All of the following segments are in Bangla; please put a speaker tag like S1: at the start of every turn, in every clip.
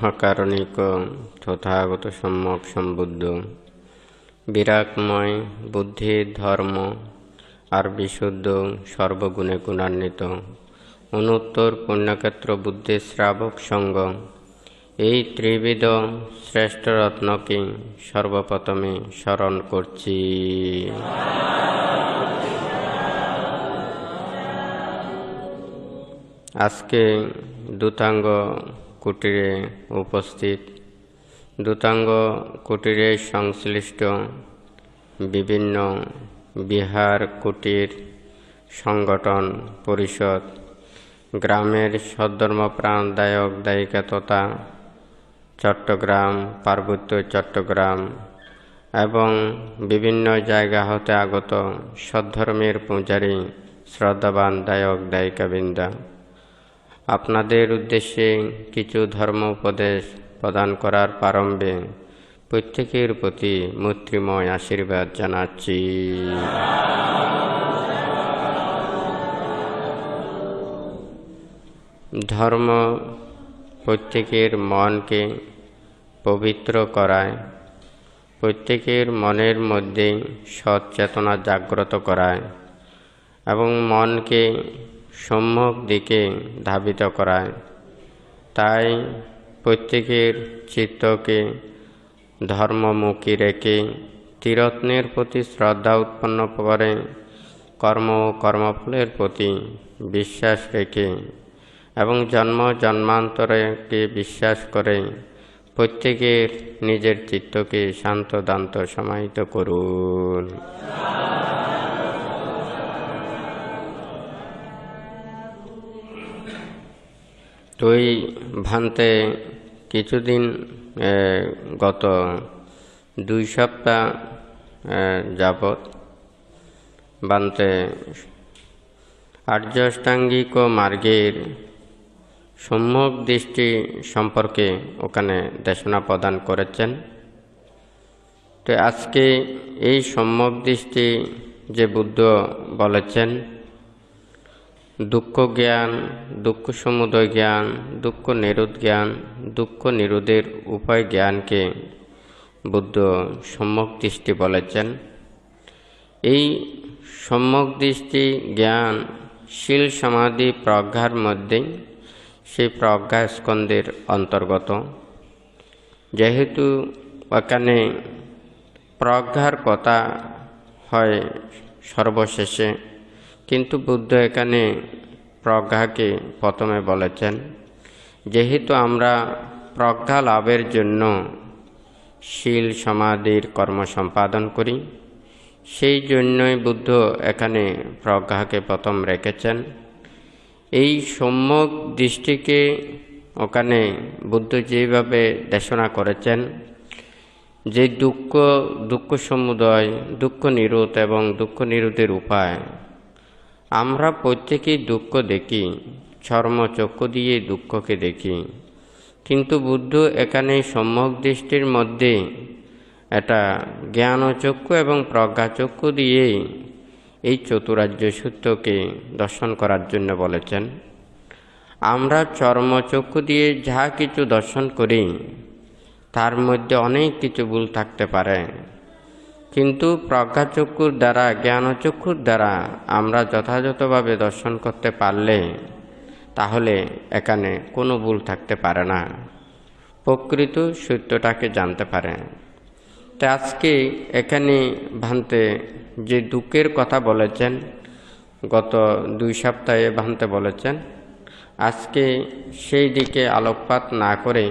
S1: মহাকারণিক তথাগত সম্যক সম্বুদ্ধ বিরাটময় বুদ্ধি ধর্ম আর বিশুদ্ধ সর্বগুণে গুণান্বিত অনুত্তর পুণ্যক্ষেত্র বুদ্ধি শ্রাবক সঙ্গ এই ত্রিবিধ শ্রেষ্ঠ রত্নকে সর্বপ্রথমে স্মরণ করছি। আজকে দূতাঙ্গ কুটিরে উপস্থিত দূতাঙ্গ কুটিরে সংশ্লিষ্ট বিভিন্ন বিহার কুটির সংগঠন পরিষদ, গ্রামের সদ্ধর্মপ্রাণদায়ক দায়িকা তথা চট্টগ্রাম, পার্বত্য চট্টগ্রাম এবং বিভিন্ন জায়গা হতে আগত সদ্ধর্মের পূজারী শ্রদ্ধাবান দায়ক দায়িকাবৃন্দ, আপনাদের উদ্দেশ্যে কিছু ধর্ম উপদেশ প্রদান করার প্রারম্ভে প্রত্যেকের প্রতি মৈত্রীময় আশীর্বাদ জানাচ্ছি। ধর্ম প্রত্যেকের মনকে পবিত্র করায়, প্রত্যেকের মনের মধ্যে সৎ চেতনা জাগ্রত করায় এবং মনকে সম্যক দিকে ধাবিত করায়। তাই প্রত্যেকের চিত্তকে ধর্মমুখী রেখে ত্রিরত্নের প্রতি শ্রদ্ধা উৎপন্ন করে কর্ম ও কর্মফলের প্রতি বিশ্বাস রেখে এবং জন্ম জন্মান্তরকে বিশ্বাস করে প্রত্যেকের নিজের চিত্তকে শান্ত দান্ত সমাহিত করুন। তুই ভান্তে কিছুদিন গত 2 সপ্তাহ যাবৎ ভান্তে আর্য অষ্টাঙ্গিক মার্গের সম্যক দৃষ্টি সম্পর্কে ওখানে দেশনা প্রদান করেছেন। তো আজকে এই সম্যক দৃষ্টি যে বুদ্ধ বলেছেন, দুঃখ জ্ঞান, দুঃখ সমুদয় জ্ঞান, দুঃখ নিরোধ জ্ঞান, দুঃখ নিরোধের উপায় জ্ঞানকে বুদ্ধ সম্যক দৃষ্টি বলেছেন। এই সম্যক দৃষ্টি জ্ঞান শীল সমাধি প্রজ্ঞার মধ্যে সেই প্রজ্ঞা স্কন্ধের অন্তর্গত। যেহেতু ওখানে প্রজ্ঞার কথা হয় সর্বশেষে, কিন্তু বুদ্ধ এখানে প্রজ্ঞাকে প্রথমে বলেছেন। যেহেতু আমরা প্রজ্ঞা লাভের জন্য শীল সমাধির কর্ম সম্পাদন করি, সেই জন্যই বুদ্ধ এখানে প্রজ্ঞাকে প্রথম রেখেছেন। এই সম্যক দৃষ্টিকে ওখানে বুদ্ধ যেভাবে দেশনা করেছেন, যে দুঃখ সমুদয়, দুঃখ নিরোধ এবং দুঃখ নিরোধের উপায়, আমরা প্রত্যেকেই দুঃখ দেখি, চর্মচক্ষু দিয়ে দুঃখকে দেখি, কিন্তু বুদ্ধ এখানে সম্যক দৃষ্টির মধ্যে এটা জ্ঞানচক্ষু এবং প্রজ্ঞাচক্ষু দিয়ে এই চতুরার্য সূত্রকে দর্শন করার জন্য বলেছেন। আমরা চর্মচক্ষু দিয়ে যা কিছু দর্শন করি তার মধ্যে অনেক কিছু ভুল থাকতে পারে, কিন্তু প্রজ্ঞাচক্ষুর দ্বারা, জ্ঞানচক্ষুর দ্বারা আমরা যথাযথভাবে দর্শন করতে পারলে তাহলে এখানে কোনো ভুল থাকতে পারে না, প্রকৃত সত্যটাকে জানতে পারে। তা আজকে এখানে ভান্তে যে দুঃখের কথা বলেছেন, গত 2 সপ্তাহে ভান্তে বলেছেন, আজকে সেই দিকে আলোকপাত না করে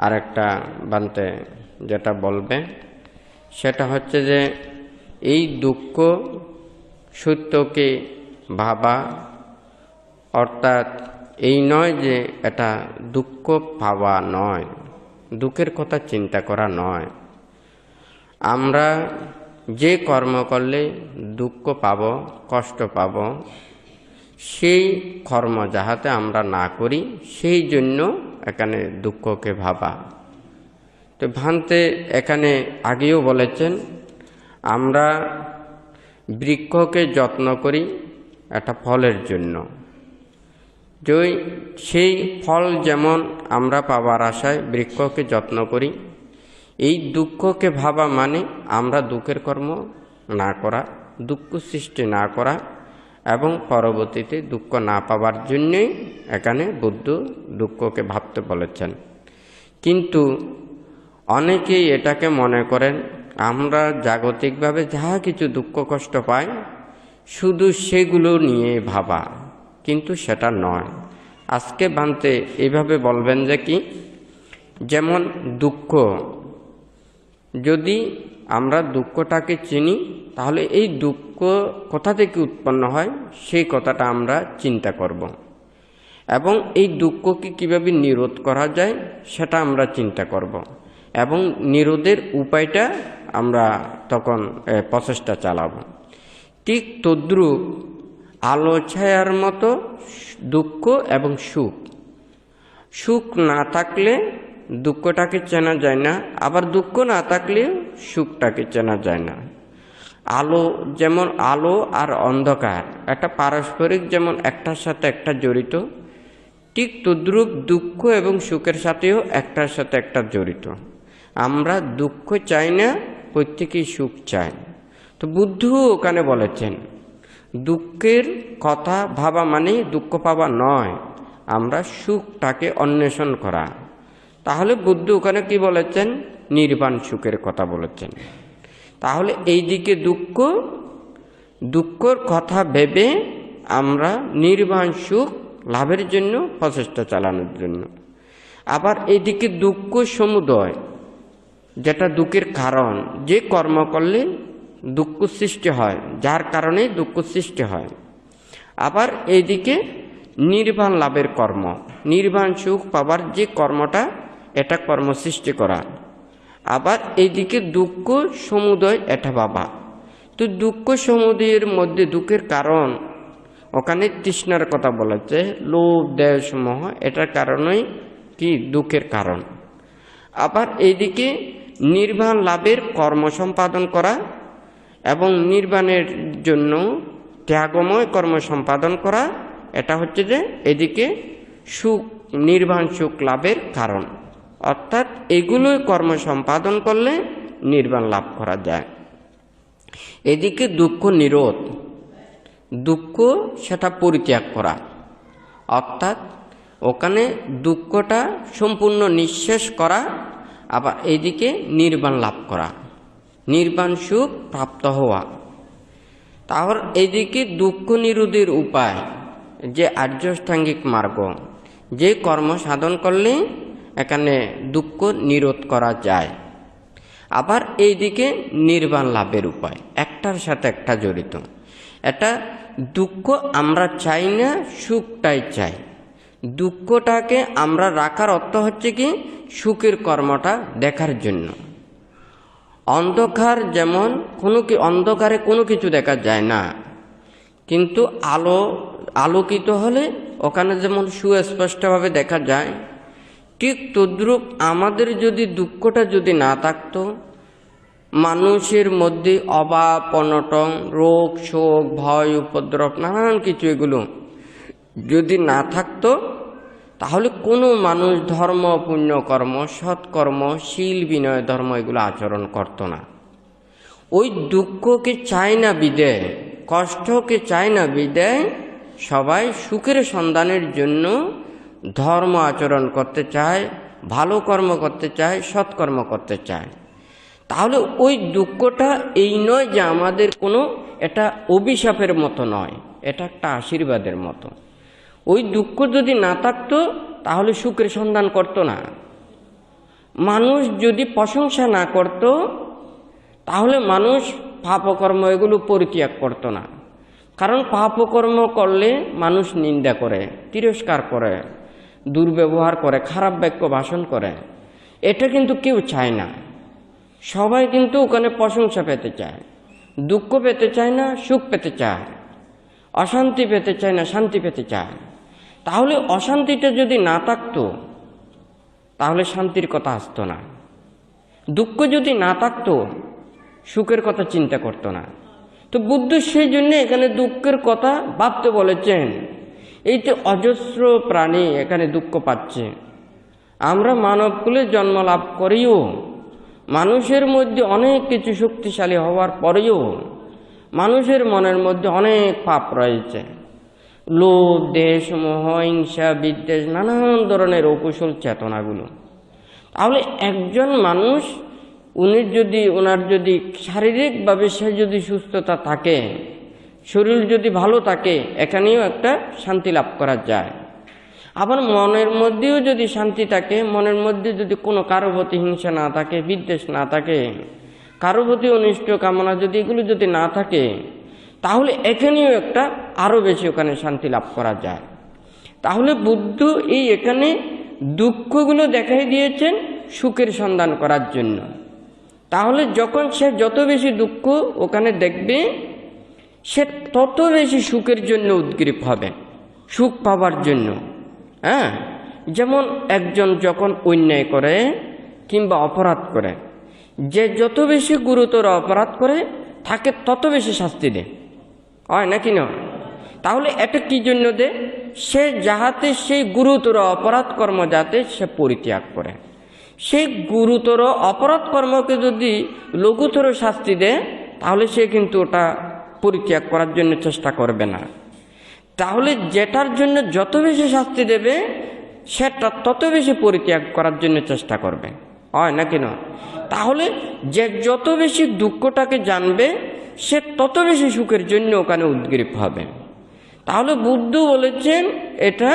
S1: আরেকটা ভান্তে যেটা বলবে সেটা হচ্ছে যে এই দুঃখ সত্যকে ভাবা, অর্থাৎ এই নয় যে এটা দুঃখ পাওয়া নয়, দুঃখের কথা চিন্তা করা নয়। আমরা যে কর্ম করলে দুঃখ পাব, কষ্ট পাব, সেই কর্ম যাহাতে আমরা না করি, সেই জন্য এখানে দুঃখকে ভাবা। তো ভান্তে এখানে আগেও বলেছেন, আমরা বৃক্ষকে যত্ন করি একটা ফলের জন্য, সেই ফল যেমন আমরা পাবার আশায় বৃক্ষকে যত্ন করি, এই দুঃখকে ভাবা মানে আমরা দুঃখের কর্ম না করা, দুঃখ সৃষ্টি না করা এবং পরবর্তীতে দুঃখ না পাবার জন্যই এখানে বুদ্ধ দুঃখকে ভাবতে বলেছেন। কিন্তু অনেকেই এটাকে মনে করেন আমরা জাগতিকভাবে যাহা কিছু দুঃখ কষ্ট পাই শুধু সেগুলো নিয়ে ভাবা, কিন্তু সেটা নয়। আজকে বানতে এইভাবে বলবেন যে কি, যেমন দুঃখ, যদি আমরা দুঃখটাকে চিনি তাহলে এই দুঃখ কোথা থেকে উৎপন্ন হয় সেই কথাটা আমরা চিন্তা করব, এবং এই দুঃখকে কিভাবে নিরোধ করা যায় সেটা আমরা চিন্তা করব, এবং নিরোধের উপায়টা আমরা তখন প্রচেষ্টা চালাবো। ঠিক তদ্রূপ আলো ছায়ার মতো দুঃখ এবং সুখ, সুখ না থাকলে দুঃখটাকে চেনা যায় না, আবার দুঃখ না থাকলে সুখটাকে চেনা যায় না। আলো যেমন, আলো আর অন্ধকার একটা পারস্পরিক যেমন একটার সাথে একটা জড়িত, ঠিক তদ্রূপ দুঃখ এবং সুখের সাথেও একটার সাথে একটা জড়িত। আমরা দুঃখ চাই না, প্রত্যেকেই সুখ চাই। তো বুদ্ধ ওখানে বলেছেন দুঃখের কথা ভাবা মানে দুঃখ পাওয়া নয়, আমরা সুখটাকে অন্বেষণ করা। তাহলে বুদ্ধ ওখানে কি বলেছেন? নির্বাণ সুখের কথা বলেছেন। তাহলে এই দিকে দুঃখর কথা ভেবে আমরা নির্বাণ সুখ লাভের জন্য প্রচেষ্টা চালানোর জন্য, আবার এইদিকে দুঃখ সমুদয় যেটা দুঃখের কারণ, যে কর্ম করলে দুঃখ সৃষ্টি হয়, যার কারণে দুঃখ সৃষ্টি হয়। আবার এইদিকে নির্বাণ লাভের কর্ম, নির্বাণ সুখ পাবার যে কর্মটা, এটা কর্ম সৃষ্টি করা। আবার এইদিকে দুঃখ সমুদয় এটা ভাবা। তো দুঃখ সমুদয়ের মধ্যে দুঃখের কারণ ওখানে তৃষ্ণার কথা বলেছে, লোভ দেশ মোহ, এটার কারণেই কি দুঃখের কারণ। আবার এইদিকে নির্বাণ লাভের কর্ম সম্পাদন করা এবং নির্বাণের জন্য ত্যাগময় কর্ম সম্পাদন করা, এটা হচ্ছে যে এদিকে সুখ, নির্বাণ সুখ লাভের কারণ। অর্থাৎ এগুলোই কর্ম সম্পাদন করলে নির্বাণ লাভ করা যায়। এদিকে দুঃখ নিরোধ, দুঃখ সেটা পরিত্যাগ করা, অর্থাৎ ওখানে দুঃখটা সম্পূর্ণ নিঃশেষ করা। আবার এইদিকে নির্বাণ লাভ করা, নির্বাণ সুখ প্রাপ্ত হওয়া। তাহলে এইদিকে দুঃখ নিরোধের উপায় যে আর্যাষ্টাঙ্গিক মার্গ, যে কর্ম সাধন করলে এখানে দুঃখ নিরোধ করা যায়। আবার এইদিকে নির্বাণ লাভের উপায়, একটার সাথে একটা জড়িত। এটা দুঃখ আমরা চাই না, সুখটাই চাই। দুঃখটাকে আমরা রাখার অর্থ হচ্ছে কি, সুখের কর্মটা দেখার জন্য। অন্ধকার যেমন অন্ধকারে কোনো কিছু দেখা যায় না, কিন্তু আলোকিত হলে ওখানে যেমন সুস্পষ্টভাবে দেখা যায়, ঠিক তদ্রূপ আমাদের যদি দুঃখটা যদি না থাকতো, মানুষের মধ্যে অভাব অনটন, রোগ শোক ভয় উপদ্রব নানান কিছু এগুলো যদি না থাকতো, তাহলে কোনো মানুষ ধর্ম পুণ্যকর্ম সৎকর্ম শীল বিনয় ধর্ম এগুলো আচরণ করতো না। ওই দুঃখকে চায় না বিদায়, কষ্টকে চায় না বিদায়, সবাই সুখের সন্ধানের জন্য ধর্ম আচরণ করতে চায়, ভালো কর্ম করতে চায়, সৎকর্ম করতে চায়। তাহলে ওই দুঃখটা এই নয় যে আমাদের কোনো এটা অভিশাপের মতো নয়, এটা একটা আশীর্বাদের মতো। ওই দুঃখ যদি না থাকতো তাহলে সুখের সন্ধান করতো না। মানুষ যদি প্রশংসা না করত তাহলে মানুষ পাপকর্ম এগুলো পরিত্যাগ করতো না। কারণ পাপকর্ম করলে মানুষ নিন্দা করে, তিরস্কার করে, দুর্ব্যবহার করে, খারাপ বাক্য ভাষণ করে। এটা কিন্তু কেউ চায় না। সবাই কিন্তু ওখানে প্রশংসা পেতে চায়, দুঃখ পেতে চায় না, সুখ পেতে চায়, অশান্তি পেতে চায় না, শান্তি পেতে চায়। তাহলে অশান্তিটা যদি না থাকতো তাহলে শান্তির কথা আসতো না। দুঃখ যদি না থাকতো সুখের কথা চিন্তা করতো না। তো বুদ্ধ সেই জন্য এখানে দুঃখের কথা ভাবতে বলেছেন। এই যে অজস্র প্রাণী এখানে দুঃখ পাচ্ছে, আমরা মানবকুলে জন্ম লাভ করেও মানুষের মধ্যে অনেক কিছু শক্তিশালী হওয়ার পরেও মানুষের মনের মধ্যে অনেক পাপ রয়েছে, লোভ, দেশ, মোহ, হিংসা, বিদ্বেষ, নানান ধরনের অকুশল চেতনাগুলো। তাহলে একজন মানুষ ওনার যদি শারীরিকভাবে সে যদি সুস্থতা থাকে, শরীর যদি ভালো থাকে, এখানেও একটা শান্তি লাভ করা যায়। আবার মনের মধ্যেও যদি শান্তি থাকে, মনের মধ্যে যদি কোনো কারো প্রতি হিংসা না থাকে, বিদ্বেষ না থাকে, কারো প্রতি অনিষ্ট কামনা যদি এগুলো যদি না থাকে, তাহলে এখানেও একটা আরও বেশি ওখানে শান্তি লাভ করা যায়। তাহলে বুদ্ধ এই এখানে দুঃখগুলো দেখাই দিয়েছেন সুখের সন্ধান করার জন্য। তাহলে যখন সে যত বেশি দুঃখ ওখানে দেখবে, সে তত বেশি সুখের জন্য উদ্গ্রীব হবে, সুখ পাবার জন্য। হ্যাঁ, যেমন একজন যখন অন্যায় করে কিংবা অপরাধ করে, যে যত বেশি গুরুতর অপরাধ করে তাকে তত বেশি শাস্তি দেয়, হয় নাকি না? তাহলে এটা কি জন্য দেয়? সে যাহাতে সেই গুরুতর অপরাধ কর্ম যাতে সে পরিত্যাগ করে। সেই গুরুতর অপরাধ কর্মকে যদি লঘুতর শাস্তি দেয়, তাহলে সে কিন্তু ওটা পরিত্যাগ করার জন্য চেষ্টা করবে না। তাহলে যেটার জন্য যত বেশি শাস্তি দেবে, সেটা তত বেশি পরিত্যাগ করার জন্য চেষ্টা করবে, হয় নাকি না? তাহলে যে যত বেশি দুঃখটাকে জানবে, সে তত বেশি সুখের জন্য ওখানে উদ্গ্রীব হবে। তাহলে বুদ্ধ বলেছেন এটা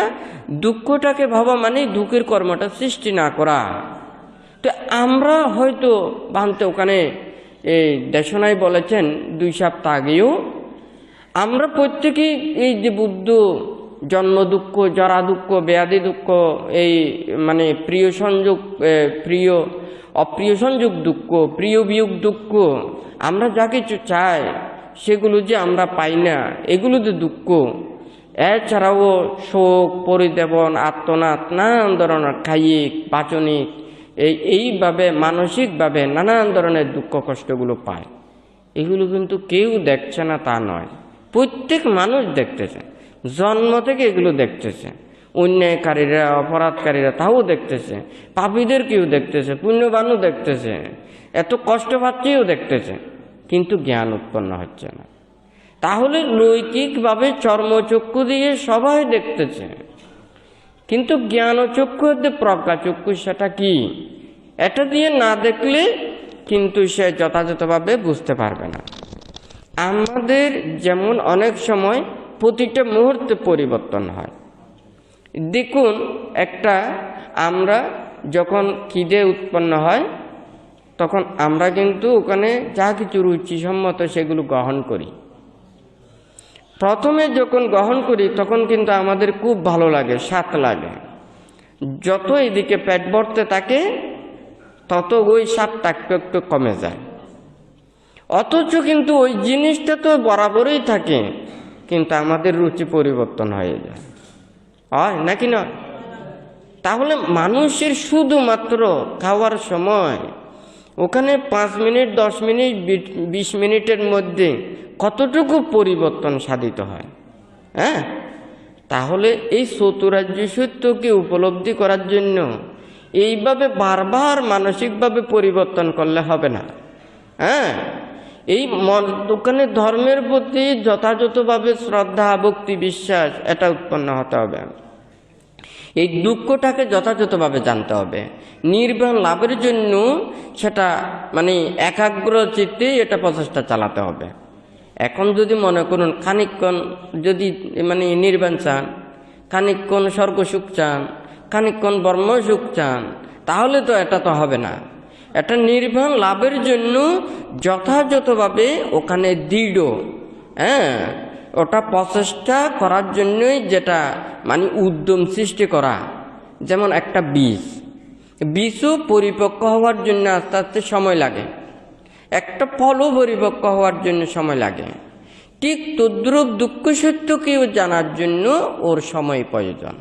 S1: দুঃখটাকে ভাবা মানে দুঃখের কর্মটা সৃষ্টি না করা। তো আমরা হয়তো বানতে ওখানে এই দেশনায় বলেছেন 2 সপ্তাহ আগেও, আমরা প্রত্যেকেই এই যে বুদ্ধ জন্ম দুঃখ, জরা দুঃখ, ব্যাধি দুঃখ, এই মানে প্রিয় সংযোগ, প্রিয় অপ্রিয় সংযোগ দুঃখ, প্রিয় বিয়োগ দুঃখ, আমরা যা কিছু চাই সেগুলো যে আমরা পাই না, এগুলো যে দুঃখ। এছাড়াও শোক, পরিদেবন, আত্মনাদ, নানান ধরনের কায়িক, বাচনিক, এইভাবে মানসিকভাবে নানান ধরনের দুঃখ কষ্টগুলো পায়। এগুলো কিন্তু কেউ দেখছে না তা নয়, প্রত্যেক মানুষ দেখতেছে, জন্ম থেকে এগুলো দেখতেছে। অন্যায়কারীরা, অপরাধকারীরা তাও দেখতেছে, পাপীদের কেউ দেখতেছে, পুণ্যবানও দেখতেছে, এত কষ্ট পাচ্ছেও দেখতেছে, কিন্তু জ্ঞান উৎপন্ন হচ্ছে না। তাহলে লৌকিকভাবে চর্মচক্ষু দিয়ে সবাই দেখতেছে, কিন্তু জ্ঞান চক্ষু প্রজ্ঞাচক্ষু সেটা কি, এটা দিয়ে না দেখলে কিন্তু সে যথাযথভাবে বুঝতে পারবে না। আমাদের যেমন অনেক সময় প্রতিটা মুহূর্তে পরিবর্তন হয়। দেখুন, আমরা যখন খিদে উৎপন্ন হয়, তখন আমরা কিন্তু ওখানে যা কিছু রুচিসম্মত সেগুলো গ্রহণ করি। প্রথমে যখন গ্রহণ করি তখন কিন্তু আমাদের খুব ভালো লাগে, স্বাদ লাগে। যত এদিকে পেট ভরতে থাকে তত ওই স্বাদটা একটু একটু কমে যায়। অথচ কিন্তু ওই জিনিসটা তো বরাবরই থাকে, কিন্তু আমাদের রুচি পরিবর্তন হয়ে যায়, হয় নাকি না? তাহলে মানুষের শুধুমাত্র খাওয়ার সময় ওখানে 5 মিনিট, 10 মিনিট, 20 মিনিটের মধ্যে কতটুকু পরিবর্তন সাধিত হয়। হ্যাঁ, তাহলে এই চতুরার্য সত্যকে উপলব্ধি করার জন্য এইভাবে বারবার মানসিকভাবে পরিবর্তন করলে হবে না। হ্যাঁ, এই ওখানে ধর্মের প্রতি যথাযথভাবে শ্রদ্ধা, ভক্তি, বিশ্বাস এটা উৎপন্ন হতে হবে। এই দুঃখটাকে যথাযথভাবে জানতে হবে। নির্বাণ লাভের জন্য সেটা মানে একাগ্র চিত্তে এটা প্রচেষ্টা চালাতে হবে। এখন যদি মনে করুন খানিকক্ষণ যদি মানে নির্বাণ চান, খানিকক্ষণ স্বর্গসুখ চান, খানিকক্ষণ ব্রহ্মসুখ চান, তাহলে তো এটা তো হবে না। এটা নির্বাণ লাভের জন্য যথাযথভাবে ওখানে দৃঢ়, হ্যাঁ, ওটা প্রচেষ্টা করার জন্যই যেটা মানে উদ্যম সৃষ্টি করা। যেমন একটা বীজও পরিপক্ক হওয়ার জন্য আস্তে আস্তে সময় লাগে, একটা ফলও পরিপক্ক হওয়ার জন্য সময় লাগে। ঠিক তদ্রূপ দুঃখ সত্যকেও জানার জন্য ওর সময় প্রয়োজন।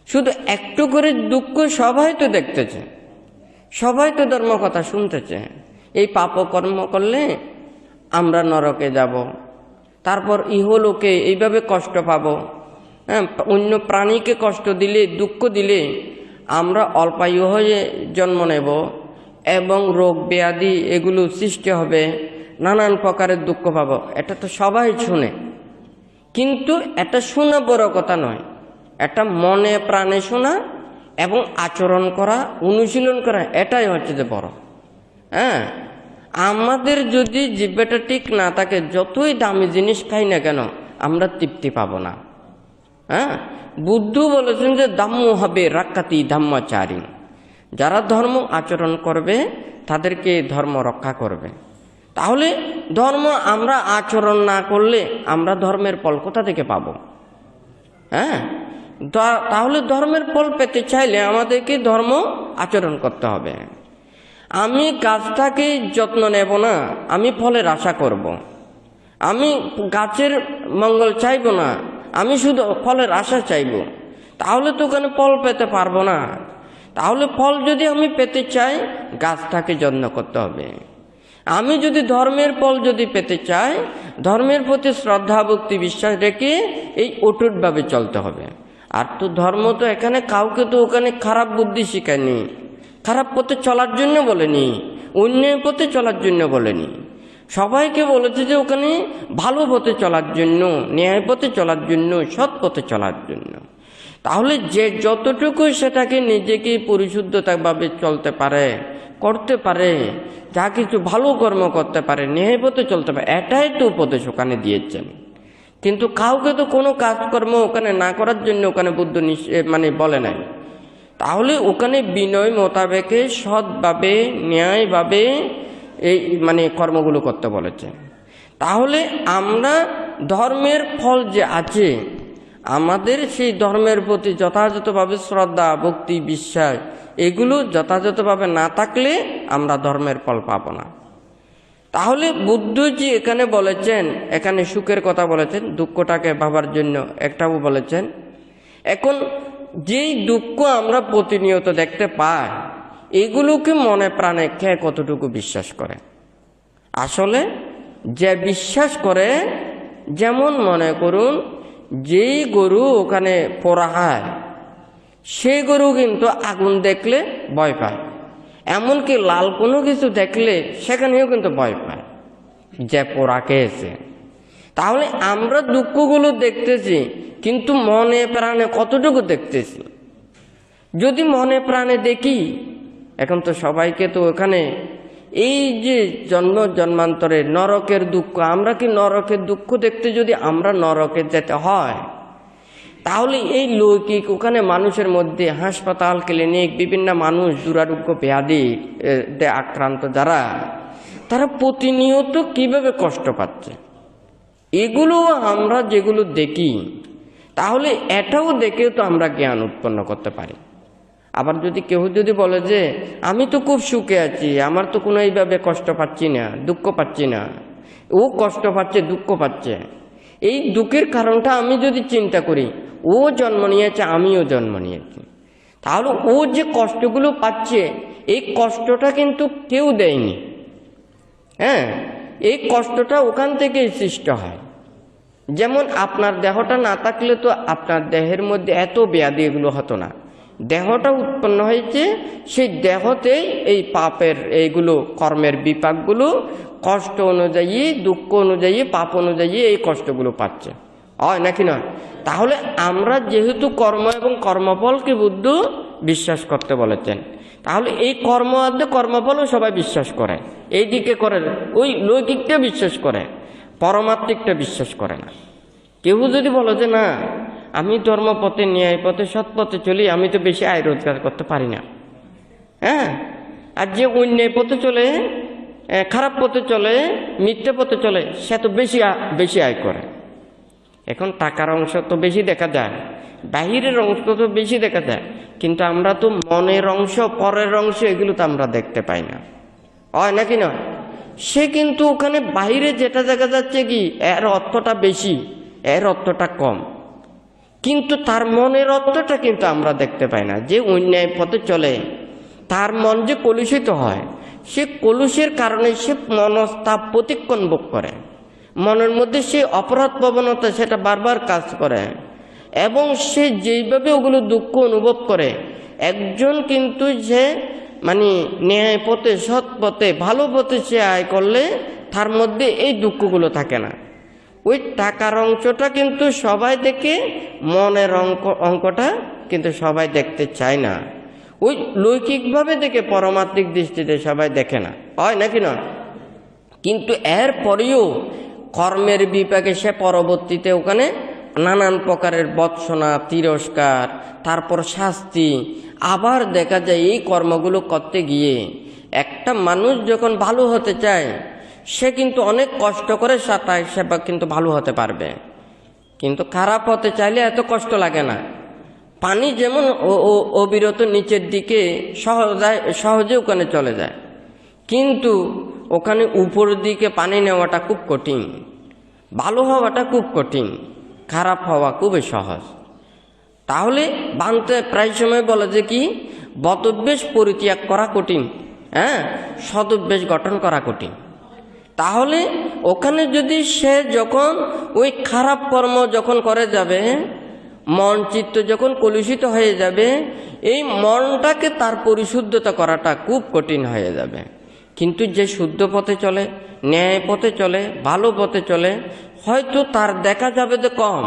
S1: শুধু একটু করে দুঃখ সবাই তো দেখতেছে, সবাই তো ধর্ম কথা শুনতেছে। এই পাপকর্ম করলে আমরা নরকে যাব, তারপর ইহলোকে এইভাবে কষ্ট পাব, হ্যাঁ, অন্য প্রাণীকে কষ্ট দিলে, দুঃখ দিলে আমরা অল্পায়ু হয়ে জন্ম নেব এবং রোগ ব্যাধি এগুলো সৃষ্টি হবে, নানান প্রকারের দুঃখ পাবো। এটা তো সবাই শুনে, কিন্তু এটা শোনা বড় কথা নয়, এটা মনে প্রাণে শোনা এবং আচরণ করা, অনুশীলন করা, এটাই হচ্ছে যে বড়। হ্যাঁ, আমাদের যদি জিহ্বাটা ঠিক না থাকে, যতই দামি জিনিস খাই না কেন আমরা তৃপ্তি পাবো না। হ্যাঁ, বুদ্ধ বলেছেন যে ধম্ম হবে রাক্ষাতি ধম্মচারী, যারা ধর্ম আচরণ করবে তাদেরকে ধর্ম রক্ষা করবে। তাহলে ধর্ম আমরা আচরণ না করলে আমরা ধর্মের ফল কোথা থেকে পাবো? হ্যাঁ, তাহলে ধর্মের ফল পেতে চাইলে আমাদেরকে ধর্ম আচরণ করতে হবে। আমি গাছটাকে যত্ন নেব না, আমি ফলের আশা করব। আমি গাছের মঙ্গল চাইব না, আমি শুধু ফলের আশা চাইব, তাহলে তো ওখানে ফল পেতে পারবো না। তাহলে ফল যদি আমি পেতে চাই, গাছটাকে যত্ন করতে হবে। আমি যদি ধর্মের ফল যদি পেতে চাই, ধর্মের প্রতি শ্রদ্ধা ভক্তি বিশ্বাস রেখে এই অটুটভাবে চলতে হবে। আর তো ধর্ম তো এখানে কাউকে তো ওখানে খারাপ বুদ্ধি শেখায়নি, খারাপ পথে চলার জন্য বলেনি, অন্যায় পথে চলার জন্য বলেনি। সবাইকে বলেছে যে ওখানে ভালো পথে চলার জন্য, ন্যায় পথে চলার জন্য, সৎ পথে চলার জন্য। তাহলে যে যতটুকু সেটাকে নিজেকে পরিশুদ্ধতাভাবে চলতে পারে, করতে পারে, যা কিছু ভালো কর্ম করতে পারে, ন্যায় পথে চলতে পারে, এটাই তো উপদেশ ওখানে দিয়েছেন। কিন্তু কাউকে তো কোনো কাজকর্ম ওখানে না করার জন্য ওখানে বুদ্ধ বলে নাই। তাহলে ওখানে বিনয় মোতাবেকে সৎভাবে ন্যায়ভাবে এই কর্মগুলো করতে বলেছে। তাহলে আমরা ধর্মের ফল যে আছে, আমাদের সেই ধর্মের প্রতি যথাযথভাবে শ্রদ্ধা ভক্তি বিশ্বাস এগুলো যথাযথভাবে না থাকলে আমরা ধর্মের ফল পাবো না। তাহলে বুদ্ধজি এখানে বলেছেন, এখানে সুখের কথা বলেছেন, দুঃখটাকে ভাবার জন্য একটাও বলেছেন। এখন যেই দুঃখ আমরা প্রতিনিয়ত দেখতে পাই, এগুলোকে মনে প্রাণে কে কতটুকু বিশ্বাস করে? আসলে যে বিশ্বাস করে, যেমন মনে করুন যেই গরু ওখানে পোড়া হয়, সেই গরু কিন্তু আগুন দেখলে ভয় পায়, এমনকি লাল কোনো কিছু দেখলে সেখানেও কিন্তু ভয় পায়, যে পোড়া খেয়েছে। তাহলে আমরা দুঃখগুলো দেখতেছি, কিন্তু মনে প্রাণে কতটুকু দেখতেছি? যদি মনে প্রাণে দেখি, এখন তো সবাইকে তো ওখানে এই যে জন্মান্তরে নরকের দুঃখ, আমরা কি নরকের দুঃখ দেখতে যদি আমরা নরকে যেতে হয়, তাহলে এই লৌকিক ওখানে মানুষের মধ্যে হাসপাতাল ক্লিনিক বিভিন্ন মানুষ দুরারোগ্য ব্যাধি আক্রান্ত যারা, তারা প্রতিনিয়ত কিভাবে কষ্ট পাচ্ছে, এগুলো আমরা যেগুলো দেখি, তাহলে এটাও দেখেও তো আমরা জ্ঞান উৎপন্ন করতে পারি। আবার যদি কেউ যদি বলে যে আমি তো খুব সুখে আছি, আমার তো কোনো এইভাবে কষ্ট পাচ্ছি না, দুঃখ পাচ্ছি না, ও কষ্ট পাচ্ছে, দুঃখ পাচ্ছে, এই দুঃখের কারণটা আমি যদি চিন্তা করি, ও জন্ম নিয়েছে, আমিও জন্ম নিয়েছি, তাহলে ও যে কষ্টগুলো পাচ্ছে, এই কষ্টটা কিন্তু কেউ দেয়নি। হ্যাঁ, এই কষ্টটা ওখান থেকেই সৃষ্টি হয়। যেমন আপনার দেহটা না থাকলে তো আপনার দেহের মধ্যে এত ব্যাধি এগুলো হতো না। দেহটা উৎপন্ন হয়েছে, সেই দেহতেই এই পাপের এইগুলো কর্মের বিপাকগুলো কষ্ট অনুযায়ী, দুঃখ অনুযায়ী, পাপ অনুযায়ী এই কষ্টগুলো পাচ্ছে, হয় নাকি নয়? তাহলে আমরা যেহেতু কর্ম এবং কর্মফলকে বুদ্ধ বিশ্বাস করতে বলেছেন, তাহলে এই কর্ম আদে কর্মফলও সবাই বিশ্বাস করে, এই দিকে করে, ওই লৌকিকটা বিশ্বাস করে, পরমাত্মিকটা বিশ্বাস করে না। কেউ যদি বলে যে না আমি ধর্মপথে, ন্যায় পথে, সৎ পথে চলি, আমি তো বেশি আয় রোজগার করতে পারি না, হ্যাঁ, আর যে অন্যায় পথে চলে, খারাপ পথে চলে, মিথ্যে পথে চলে, সে তো বেশি আয় করে। এখন টাকার অংশ তো বেশি দেখা যায়, বাহিরের অংশ তো বেশি দেখা যায়, কিন্তু আমরা তো মনের অংশ, পরের অংশ এগুলো তো আমরা দেখতে পাই না, হয় নাকি নয়? সে কিন্তু ওখানে বাইরে যেটা দেখা যাচ্ছে কি এর অর্থটা বেশি, এর অর্থটা কম, কিন্তু তার মনের অর্থটা কিন্তু আমরা দেখতে পাই না। যে অন্যায় পথে চলে তার মন যে কলুষিত হয়, সে কলুষের কারণে সে মনস্তাপ প্রতিক্ষণ ভোগ করে, মনের মধ্যে সে অপরাধ প্রবণতা সেটা বারবার কাজ করে, এবং সে যেইভাবে ওগুলো দুঃখ অনুভব করে, একজন কিন্তু যে মানে ন্যায় পথে, সৎ পথে, ভালো পথে সে আয় করলে তার মধ্যে এই দুঃখগুলো থাকে না। ওই টাকার অংশটা কিন্তু সবাই দেখে, মনের অঙ্কটা কিন্তু সবাই দেখতে চায় না। ওই লৌকিকভাবে দেখে, পরমাত্মিক দৃষ্টিতে সবাই দেখে না, হয় নাকি না? কিন্তু এর পরেও কর্মের বিপাকে সে পরবর্তীতে ওখানে নানান প্রকারের বৎসনা, তিরস্কার, তারপর শাস্তি। আবার দেখা যায় এই কর্মগুলো করতে গিয়ে একটা মানুষ যখন ভালো হতে চায়, সে কিন্তু অনেক কষ্ট করে সে কিন্তু ভালো হতে পারবে। কিন্তু খারাপ হতে চাইলে এত কষ্ট লাগে না। পানি যেমন অবিরত নিচের দিকে সহজে ওখানে চলে যায়, কিন্তু ওখানে উপরের দিকে পানি নেওয়াটা খুব কঠিন, ভালো হওয়াটা খুব কঠিন, খারাপ হওয়া খুবই সহজ। তাহলে বানতে প্রায় সময় বলে যে কি, বদভ্যাস পরিত্যাগ করা কঠিন, সদভ্যাস গঠন করা কঠিন। তাহলে ওখানে যদি সে যখন ওই খারাপ কর্ম যখন করে যাবে, মন চিত্ত যখন কলুষিত হয়ে যাবে, এই মনটাকে তার পরিশুদ্ধতা করাটা খুব কঠিন হয়ে যাবে। কিন্তু যে শুদ্ধ পথে চলে, ন্যায় পথে চলে, ভালো পথে চলে, হয়তো তার দেখা যাবে যে কম,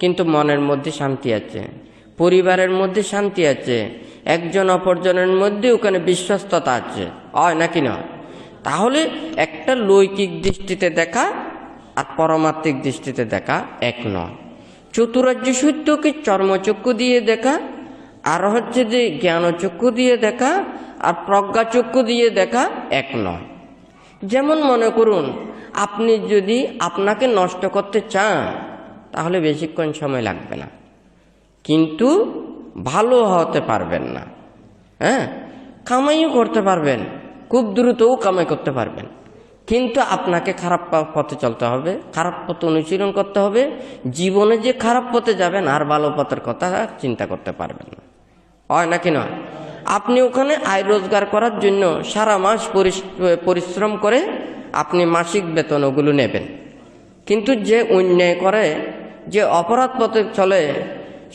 S1: কিন্তু মনের মধ্যে শান্তি আছে, পরিবারের মধ্যে শান্তি আছে, একজন অপরজনের মধ্যে ওখানে বিশ্বস্ততা আছে, হয় নাকি না? তাহলে একটা লৌকিক দৃষ্টিতে দেখা আর পরমাত্মিক দৃষ্টিতে দেখা এক নয়। চতুরার্য সত্যকে চর্মচক্ষু দিয়ে দেখা, আর হচ্ছে যে জ্ঞানচক্ষু দিয়ে দেখা আর প্রজ্ঞাচক্ষু দিয়ে দেখা এক নয়। যেমন মনে করুন, আপনি যদি আপনাকে নষ্ট করতে চান, তাহলে বেশিক্ষণ সময় লাগবে না, কিন্তু ভালো হতে পারবেন না। কামাইও করতে পারবেন, খুব দ্রুতও কামাই করতে পারবেন, কিন্তু আপনাকে খারাপ পথে চলতে হবে, খারাপ পথে অনুশীলন করতে হবে। জীবনে যে খারাপ পথে যাবেন আর ভালো পথের কথা চিন্তা করতে পারবেন না, হয় নাকি নয়? আপনি ওখানে আয় রোজগার করার জন্য সারা মাস পরিশ্রম করে আপনি মাসিক বেতন ওগুলো নেবেন, কিন্তু যে অন্যায় করে, যে অপরাধ পথে চলে,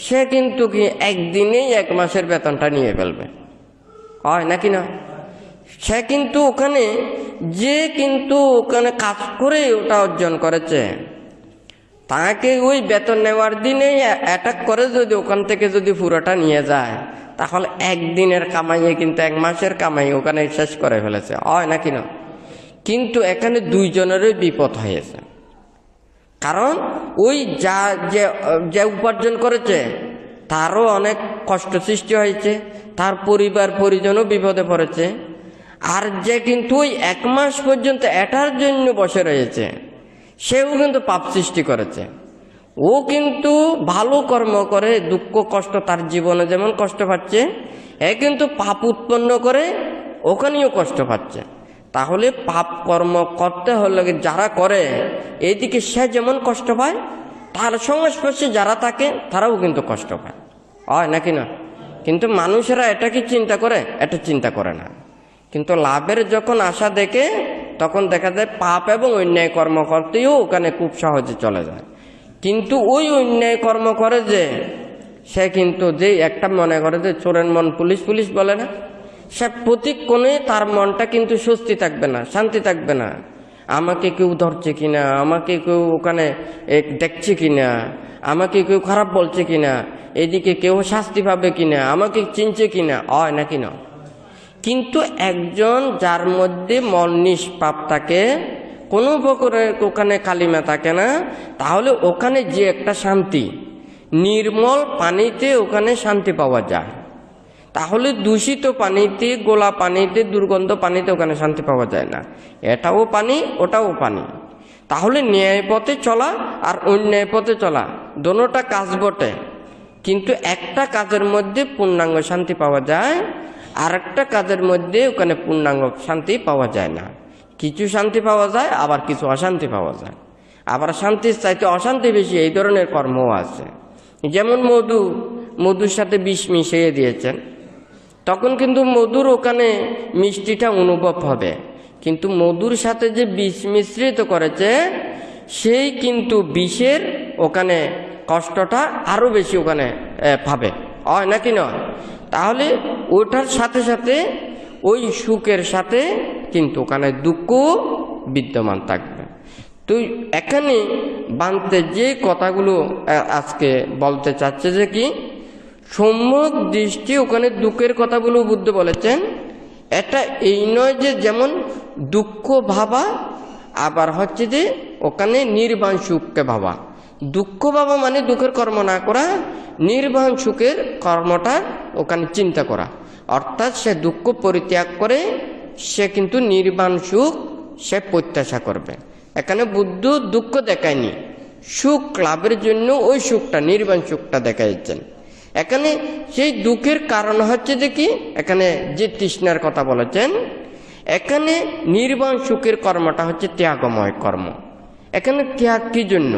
S1: সে কিন্তু কি একদিনেই 1 মাসের বেতনটা নিয়ে ফেলবে, হয় নাকি না? সে কিন্তু ওখানে ওখানে কাজ করে ওটা অর্জন করেছে, তাকে ওই বেতন নেওয়ার দিনেই অ্যাটাক করে যদি ওখান থেকে যদি পুরোটা নিয়ে যায়, তাহলে একদিনের কামাইয়ে কিন্তু 1 মাসের কামাই ওখানে শেষ করে ফেলেছে, হয় নাকি না? কিন্তু এখানে দুইজনেরই বিপদ হয়েছে, কারণ ওই যে উপার্জন করেছে তারও অনেক কষ্ট সৃষ্টি হয়েছে, তার পরিবার পরিজনও বিপদে পড়েছে। আর যে কিন্তু ওই 1 মাস পর্যন্ত এটার জন্য বসে রয়েছে, সেও কিন্তু পাপ সৃষ্টি করেছে। ও কিন্তু ভালো কর্ম করে দুঃখ কষ্ট তার জীবনে যেমন কষ্ট পাচ্ছে, এ কিন্তু পাপ উৎপন্ন করে ওখানেও কষ্ট পাচ্ছে। তাহলে পাপ কর্ম করতে হলে যারা করে, এইদিকে সে যেমন কষ্ট পায়, তার সংস্পর্শে যারা থাকে তারাও কিন্তু কষ্ট পায়, হয় নাকি না? কিন্তু মানুষেরা এটা কি চিন্তা করে? এটা চিন্তা করে না। কিন্তু লাভের যখন আশা দেখে, তখন দেখা যায় পাপ এবং অন্যায় কর্ম করতেও ওখানে খুব সহজে চলে যায়। কিন্তু ওই অন্যায় কর্ম করে যে, সে কিন্তু যে একটা মনে করে যে চোরের মন পুলিশ পুলিশ বলে না, সে প্রতিক্ষণে তার মনটা কিন্তু স্বস্তি থাকবে না, শান্তি থাকবে না। আমাকে কেউ ধরছে কিনা, আমাকে কেউ ওখানে দেখছে কিনা, আমাকে কেউ খারাপ বলছে কিনা, এদিকে কেউ শাস্তি পাবে কিনা, আমাকে চিনছে কিনা, হয় নাকি না? কিন্তু একজন যার মধ্যে মন নিষ্পাপ থাকে, কোনো প্রকারের ওখানে কালিমা থাকে না, তাহলে ওখানে যে একটা শান্তি, নির্মল পানিতে ওখানে শান্তি পাওয়া যায়। তাহলে দূষিত পানিতে, গোলা পানিতে, দুর্গন্ধ পানিতে ওখানে শান্তি পাওয়া যায় না। এটাও পানি, ওটাও পানি। তাহলে ন্যায় পথে চলা আর অন্যায় পথে চলা দোনোটা কাজ বটে, কিন্তু একটা কাজের মধ্যে পূর্ণাঙ্গ শান্তি পাওয়া যায়, আর একটা কাজের মধ্যে ওখানে পূর্ণাঙ্গ শান্তি পাওয়া যায় না। কিছু শান্তি পাওয়া যায়, আবার কিছু অশান্তি পাওয়া যায়, আবার শান্তির চাইতে অশান্তি বেশি, এই ধরনের কর্মও আছে। যেমন মধুর সাথে বিষ মিশিয়ে দিয়েছেন, তখন কিন্তু মধুর ওখানে মিষ্টিটা অনুভব হবে, কিন্তু মধুর সাথে যে বিষ মিশ্রিত করেছে, সেই কিন্তু বিষের ওখানে কষ্টটা আরো বেশি ওখানে পাবে, হয় নাকি নয়? তাহলে ওটার সাথে সাথে ওই সুখের সাথে কিন্তু ওখানে দুঃখ বিদ্যমান থাকবে। তো এখানে বানতে যে কথাগুলো আজকে বলতে চাচ্ছে যে কি, সম্যক দৃষ্টি ওখানে দুঃখের কথাগুলো বুদ্ধ বলেছেন। এটা এই নয় যে যেমন দুঃখ ভাবা, আবার হচ্ছে যে ওখানে নির্বাণ সুখকে ভাবা। দুঃখ ভাবা মানে দুঃখের কর্ম না করা, নির্বাণ সুখের কর্মটা ওখানে চিন্তা করা, অর্থাৎ সে দুঃখ পরিত্যাগ করে সে কিন্তু নির্বাণ সুখ সে প্রত্যাশা করবে। এখানে বুদ্ধ দুঃখ দেখায়নি, সুখ লাভের জন্য ওই সুখটা নির্বাণ সুখটা দেখাইছেন। এখানে সেই দুঃখের কারণ হচ্ছে যে কি, এখানে যে তৃষ্ণার কথা বলেছেন, এখানে নির্বাণ সুখের কর্মটা হচ্ছে ত্যাগময় কর্ম। এখানে ত্যাগ কি জন্য?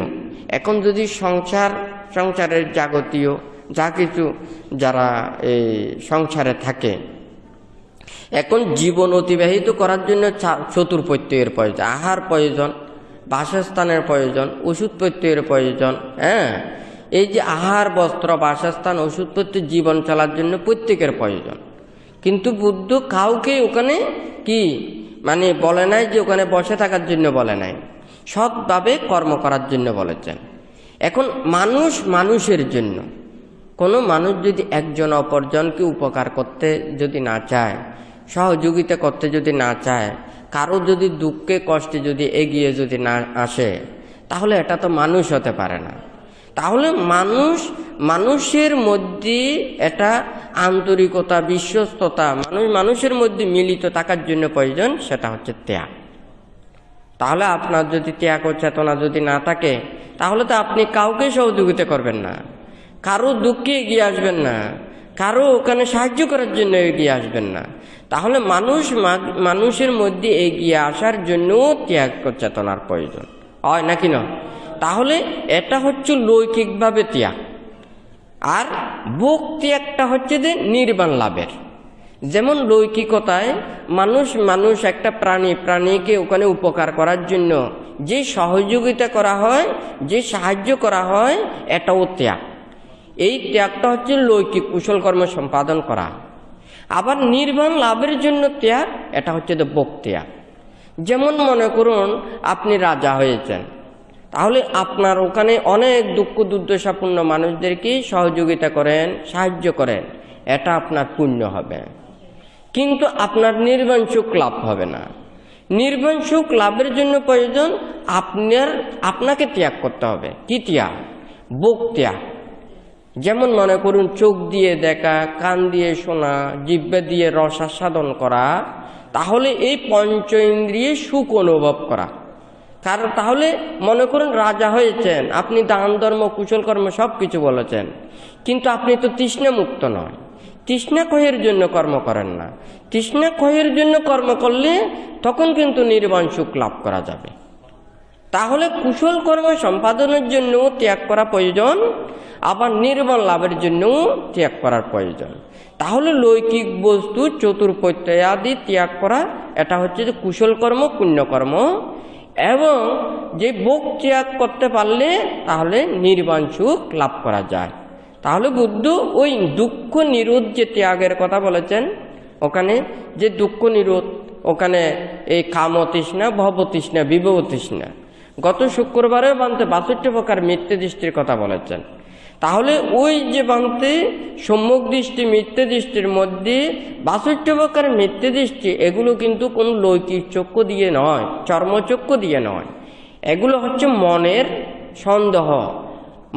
S1: এখন যদি সংসারের যাবতীয় যা কিছু যারা এই সংসারে থাকে, এখন জীবন অতিবাহিত করার জন্য চতুর্পত্যয়ের প্রয়োজন, আহার প্রয়োজন, বাসস্থানের প্রয়োজন, ওষুধপত্যের প্রয়োজন। হ্যাঁ, এই যে আহার, বস্ত্র, বাসস্থান, ওষুধপত্র জীবন চলার জন্য প্রত্যেকের প্রয়োজন। কিন্তু বুদ্ধ কাউকে ওখানে কি মানে বলে নাই যে ওখানে বসে থাকার জন্য বলে নাই, সৎভাবে কর্ম করার জন্য বলেছেন। এখন মানুষের জন্য, কোনো মানুষ যদি একজন অপরজনকে উপকার করতে যদি না চায়, সহযোগিতা করতে যদি না চায়, কারো যদি দুঃখে কষ্টে যদি এগিয়ে যদি না আসে, তাহলে এটা তো মানুষ হতে পারে না। তাহলে মানুষের মধ্যে এটা আন্তরিকতা, বিশ্বস্ততা, মানুষের মধ্যে মিলিত থাকার জন্য প্রয়োজন, সেটা হচ্ছে ত্যাগ। তাহলে আপনার যদি ত্যাগ ও চেতনা যদি না থাকে, তাহলে তো আপনি কাউকে সহযোগিতা করবেন না, কারো দুঃখে এগিয়ে আসবেন না, কারো ওখানে সাহায্য করার জন্য এগিয়ে আসবেন না। তাহলে মানুষের মধ্যে এগিয়ে আসার জন্য ত্যাগ ও চেতনার প্রয়োজন, হয় নাকি না? তাহলে এটা হচ্ছে লৌকিকভাবে ত্যাগ। আর ভোগ ত্যাগটা হচ্ছে যে নির্বাণ লাভের। যেমন লৌকিকতায় মানুষ একটা প্রাণীকে ওখানে উপকার করার জন্য যে সহযোগিতা করা হয়, যে সাহায্য করা হয়, এটাও ত্যাগ। এই ত্যাগটা হচ্ছে লৌকিক কুশল কর্ম সম্পাদন করা। আবার নির্বাণ লাভের জন্য ত্যাগ, এটা হচ্ছে ভোগ ত্যাগ। যেমন মনে করুন আপনি রাজা হয়েছেন, তাহলে আপনার ওখানে অনেক দুঃখ দুর্দশাপূর্ণ মানুষদেরকে সহযোগিতা করেন, সাহায্য করেন, এটা আপনার পুণ্য হবে। কিন্তু আপনার নির্বাণ সুখ লাভ হবে না। নির্বাণ সুখ লাভের জন্য প্রয়োজন আপনাকে ত্যাগ করতে হবে। কি ত্যাগ? ভোগ ত্যাগ। যেমন মনে করুন চোখ দিয়ে দেখা, কান দিয়ে শোনা, জিহ্বা দিয়ে রস আস্বাদন করা, তাহলে এই পঞ্চ ইন্দ্রিয়ে সুখ অনুভব করা। কারণ তাহলে মনে করুন রাজা হয়েছেন, আপনি দান ধর্ম কুশল কর্ম সব কিছু বলেছেন, কিন্তু আপনি তো তৃষ্ণা মুক্ত নয়, তৃষ্ণা ক্ষয়ের জন্য কর্ম করেন না। তৃষ্ণা ক্ষয়ের জন্য কর্ম করলে তখন কিন্তু নির্বাণ সুখ লাভ করা যাবে। তাহলে কুশল কর্ম সম্পাদনের জন্য ত্যাগ করা প্রয়োজন, আবার নির্বাণ লাভের জন্য ত্যাগ করার প্রয়োজন। তাহলে লৌকিক বস্তু চতুর্পত্যয় আদি ত্যাগ করা, এটা হচ্ছে যে কুশল কর্ম, পুণ্যকর্ম। এবং যে ভোগ ত্যাগ করতে পারলে তাহলে নির্বাণ সুখ লাভ করা যায়। তাহলে বুদ্ধ ওই দুঃখ নিরোধ যে ত্যাগের কথা বলেছেন, ওখানে যে দুঃখ নিরোধ, ওখানে এই কাম তৃষ্ণা, ভব তৃষ্ণা, বিভব তৃষ্ণা, গত শুক্রবারে বানতে ৬২ প্রকার মিথ্যে দৃষ্টির কথা বলেছেন। তাহলে ওই যে বানতে সম্যক দৃষ্টি, মিথ্যে দৃষ্টির মধ্যে ৬২ প্রকার মিথ্যে দৃষ্টি, এগুলো কিন্তু কোনো লৌকিক চক্ষু দিয়ে নয়, চর্মচক্ষু দিয়ে নয়, এগুলো হচ্ছে মনের সন্দেহ,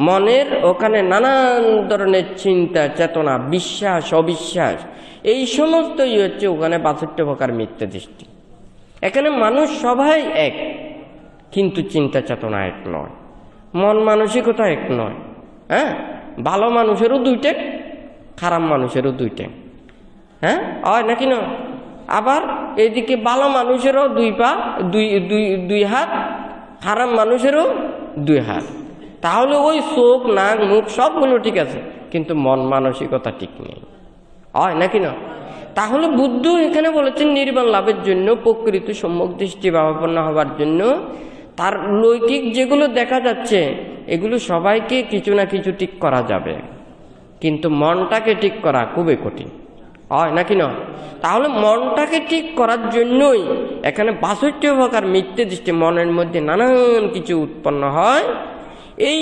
S1: মনের ওখানে নানান ধরনের চিন্তা, চেতনা, বিশ্বাস, অবিশ্বাস, এই সমস্তই হচ্ছে ওখানে ৬২ প্রকার মিথ্যে দৃষ্টি। এখানে মানুষ সবাই এক, কিন্তু চিন্তা চেতনা এক নয়, মন মানসিকতা এক নয়। হ্যাঁ, ভালো মানুষেরও দুইটা, খারাপ মানুষেরও দুইটা। হ্যাঁ, হয় নাকি না? আবার এদিকে ভালো মানুষেরও দুই পা, দুই হাত, খারাপ মানুষেরও দুই হাত। তাহলে ওই চোখ, নাক, মুখ সবগুলো ঠিক আছে, কিন্তু মন মানসিকতা ঠিক নেই, হয় নাকি না? তাহলে বুদ্ধ এখানে বলেছেন নির্বাণ লাভের জন্য, প্রকৃত সম্যক দৃষ্টি ভাবাপন্ন হবার জন্য তার লৌকিক যেগুলো দেখা যাচ্ছে এগুলো সবাইকে কিছু না কিছু ঠিক করা যাবে, কিন্তু মনটাকে ঠিক করা খুবই কঠিন, হয় নাকি নয়? তাহলে মনটাকে ঠিক করার জন্যই এখানে ৬২ প্রকার মিথ্যে দৃষ্টি, মনের মধ্যে নানান কিছু উৎপন্ন হয়। এই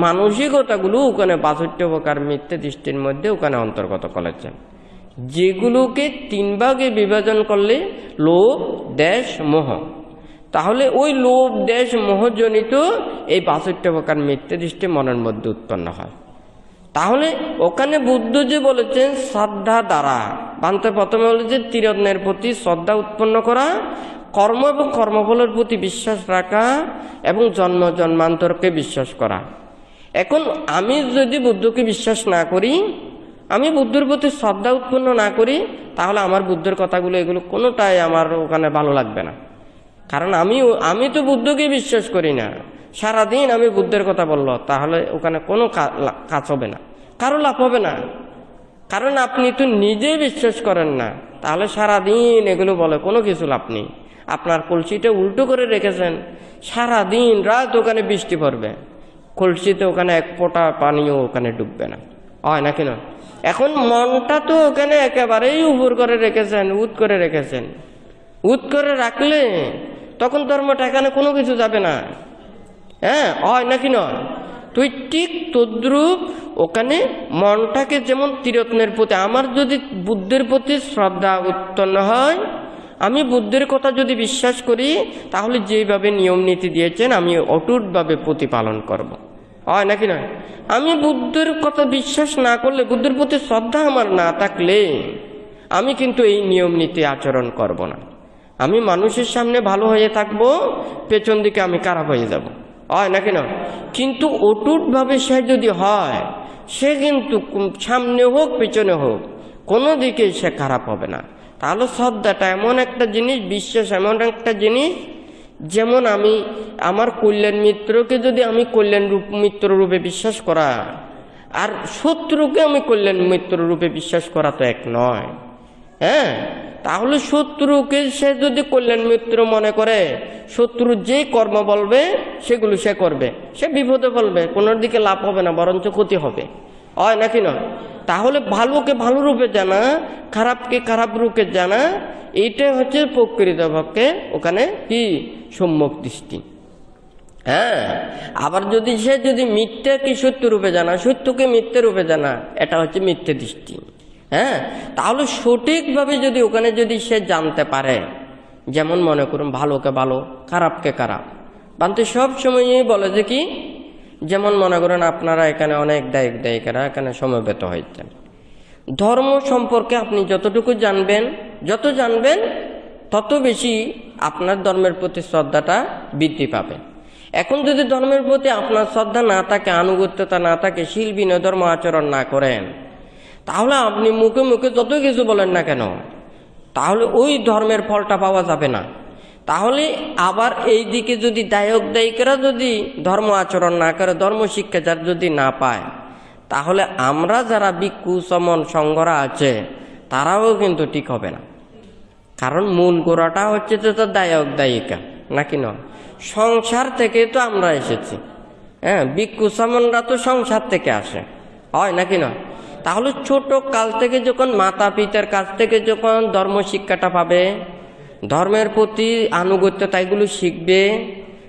S1: মানসিকতাগুলো ওখানে ৬২ প্রকার মিথ্যে দৃষ্টির মধ্যে ওখানে অন্তর্গত করেছেন, যেগুলোকে ৩ ভাগে বিভাজন করলে লোভ, দেশ, মোহ। তাহলে ওই লোভ, দেশ, মোহজনিত এই ৬২ প্রকার মিথ্যে দৃষ্টি মনের মধ্যে উৎপন্ন হয়। তাহলে ওখানে বুদ্ধ যে বলেছেন শ্রদ্ধা দ্বারা, বান্তে প্রথমে বলেছে ত্রিরত্নের প্রতি শ্রদ্ধা উৎপন্ন করা, কর্ম এবং কর্মফলের প্রতি বিশ্বাস রাখা, এবং জন্ম জন্মান্তরকে বিশ্বাস করা। এখন আমি যদি বুদ্ধকে বিশ্বাস না করি, আমি বুদ্ধের প্রতি শ্রদ্ধা উৎপন্ন না করি, তাহলে আমার বুদ্ধের কথাগুলো এগুলো কোনোটাই আমার ওখানে ভালো লাগবে না। কারণ আমি তো বুদ্ধকে বিশ্বাস করি না, সারাদিন আমি বুদ্ধের কথা বললো, তাহলে ওখানে কোনো কাজ হবে না, কারো লাভ হবে না। কারণ আপনি তো নিজেই বিশ্বাস করেন না, তাহলে সারাদিন এগুলো বলে কোনো কিছু লাভ নেই। আপনার কলসিটা উল্টো করে রেখেছেন, সারাদিন রাত ওখানে বৃষ্টি পড়বে, কলসিতে ওখানে এক ফোঁটা পানিও ওখানে ডুববে না, হয় নাকি না? এখন মনটা তো ওখানে একেবারেই উপর করে রেখেছেন, উত করে রেখেছেন। উত করে রাখলে তখন ধর্মটা এখানে কোনো কিছু যাবে না, হ্যাঁ, হয় নাকি নয়? তুই ঠিক তদ্রূপ ওখানে মনটাকে যেমন ত্রিরত্নের প্রতি, আমার যদি বুদ্ধের প্রতি শ্রদ্ধা উৎপন্ন হয়, আমি বুদ্ধের কথা যদি বিশ্বাস করি, তাহলে যেভাবে নিয়ম নীতি দিয়েছেন আমি অটুটভাবে প্রতিপালন করব, হয় নাকি নয়? আমি বুদ্ধের কথা বিশ্বাস না করলে, বুদ্ধের প্রতি শ্রদ্ধা আমার না থাকলে, আমি কিন্তু এই নিয়ম নীতি আচরণ করব না। আমি মানুষের সামনে ভালো হয়ে থাকব, পেছন দিকে আমি খারাপ হয়ে যাব, হয় নাকি না? কিন্তু অটুটভাবে সে যদি হয়, সে কিন্তু সামনে হোক পেছনে হোক কোনো দিকে সে খারাপ হবে না। তাহলে শ্রদ্ধাটা এমন একটা জিনিস, বিশ্বাস এমন একটা জিনিস, যেমন আমি আমার কল্যাণ মিত্রকে যদি আমি কল্যাণ মিত্র রূপে বিশ্বাস করা, আর শত্রুকে আমি কল্যাণ মিত্র রূপে বিশ্বাস করা তো এক নয়, হ্যাঁ। তাহলে শত্রুকে সে যদি কল্যাণ মিত্র মনে করে, শত্রু যে কর্ম বলবে সেগুলো সে করবে, সে বিপদে বলবে, কোনো দিকে লাভ হবে না, বরঞ্চ ক্ষতি হবে, হয় নাকি নয়? তাহলে ভালোকে ভালো রূপে জানা, খারাপকে খারাপ রূপে জানা, এইটাই হচ্ছে প্রকৃতপক্ষে ওখানে কি সম্যক দৃষ্টি, হ্যাঁ। আবার যদি সে যদি মিথ্যাকে সত্য রূপে জানা, সত্যকে মিথ্যে রূপে জানা, এটা হচ্ছে মিথ্যে দৃষ্টি, হ্যাঁ। তাহলে সঠিকভাবে যদি ওখানে যদি সে জানতে পারে, যেমন মনে করুন ভালোকে ভালো, খারাপকে খারাপ, বান্তে সব সময়ই বলে যে কি, যেমন মনে করেন আপনারা এখানে অনেক দায়িক দায়িকারা এখানে সমবেত হয়েছেন, ধর্ম সম্পর্কে আপনি যতটুকু জানবেন, যত জানবেন তত বেশি আপনার ধর্মের প্রতি শ্রদ্ধাটা বৃদ্ধি পাবে। এখন যদি ধর্মের প্রতি আপনার শ্রদ্ধা না থাকে, আনুগত্যতা না থাকে, শীল বিনয় ধর্ম আচরণ না করেন, তাহলে আপনি মুখে মুখে যত কিছু বলেন না কেন, তাহলে ওই ধর্মের ফলটা পাওয়া যাবে না। তাহলে আবার এই দিকে যদি দায়ক দায়িকেরা যদি ধর্ম আচরণ না করে, ধর্ম শিক্ষা যার যদি না পায়, তাহলে আমরা যারা ভিক্ষু সমন সংঘরা আছে তারাও কিন্তু ঠিক হবে না। কারণ মূল গোড়াটা হচ্ছে তো দায়ক দায়িকা, নাকি নয়? সংসার থেকে তো আমরা এসেছি, হ্যাঁ। ভিক্ষু সমনরা তো সংসার থেকে আসে, হয় নাকি নয়? তাহলে ছোট কাল থেকে যখন মাতা পিতার কাছ থেকে যখন ধর্ম শিক্ষাটা পাবে, ধর্মের প্রতি আনুগত্যতা এগুলো শিখবে,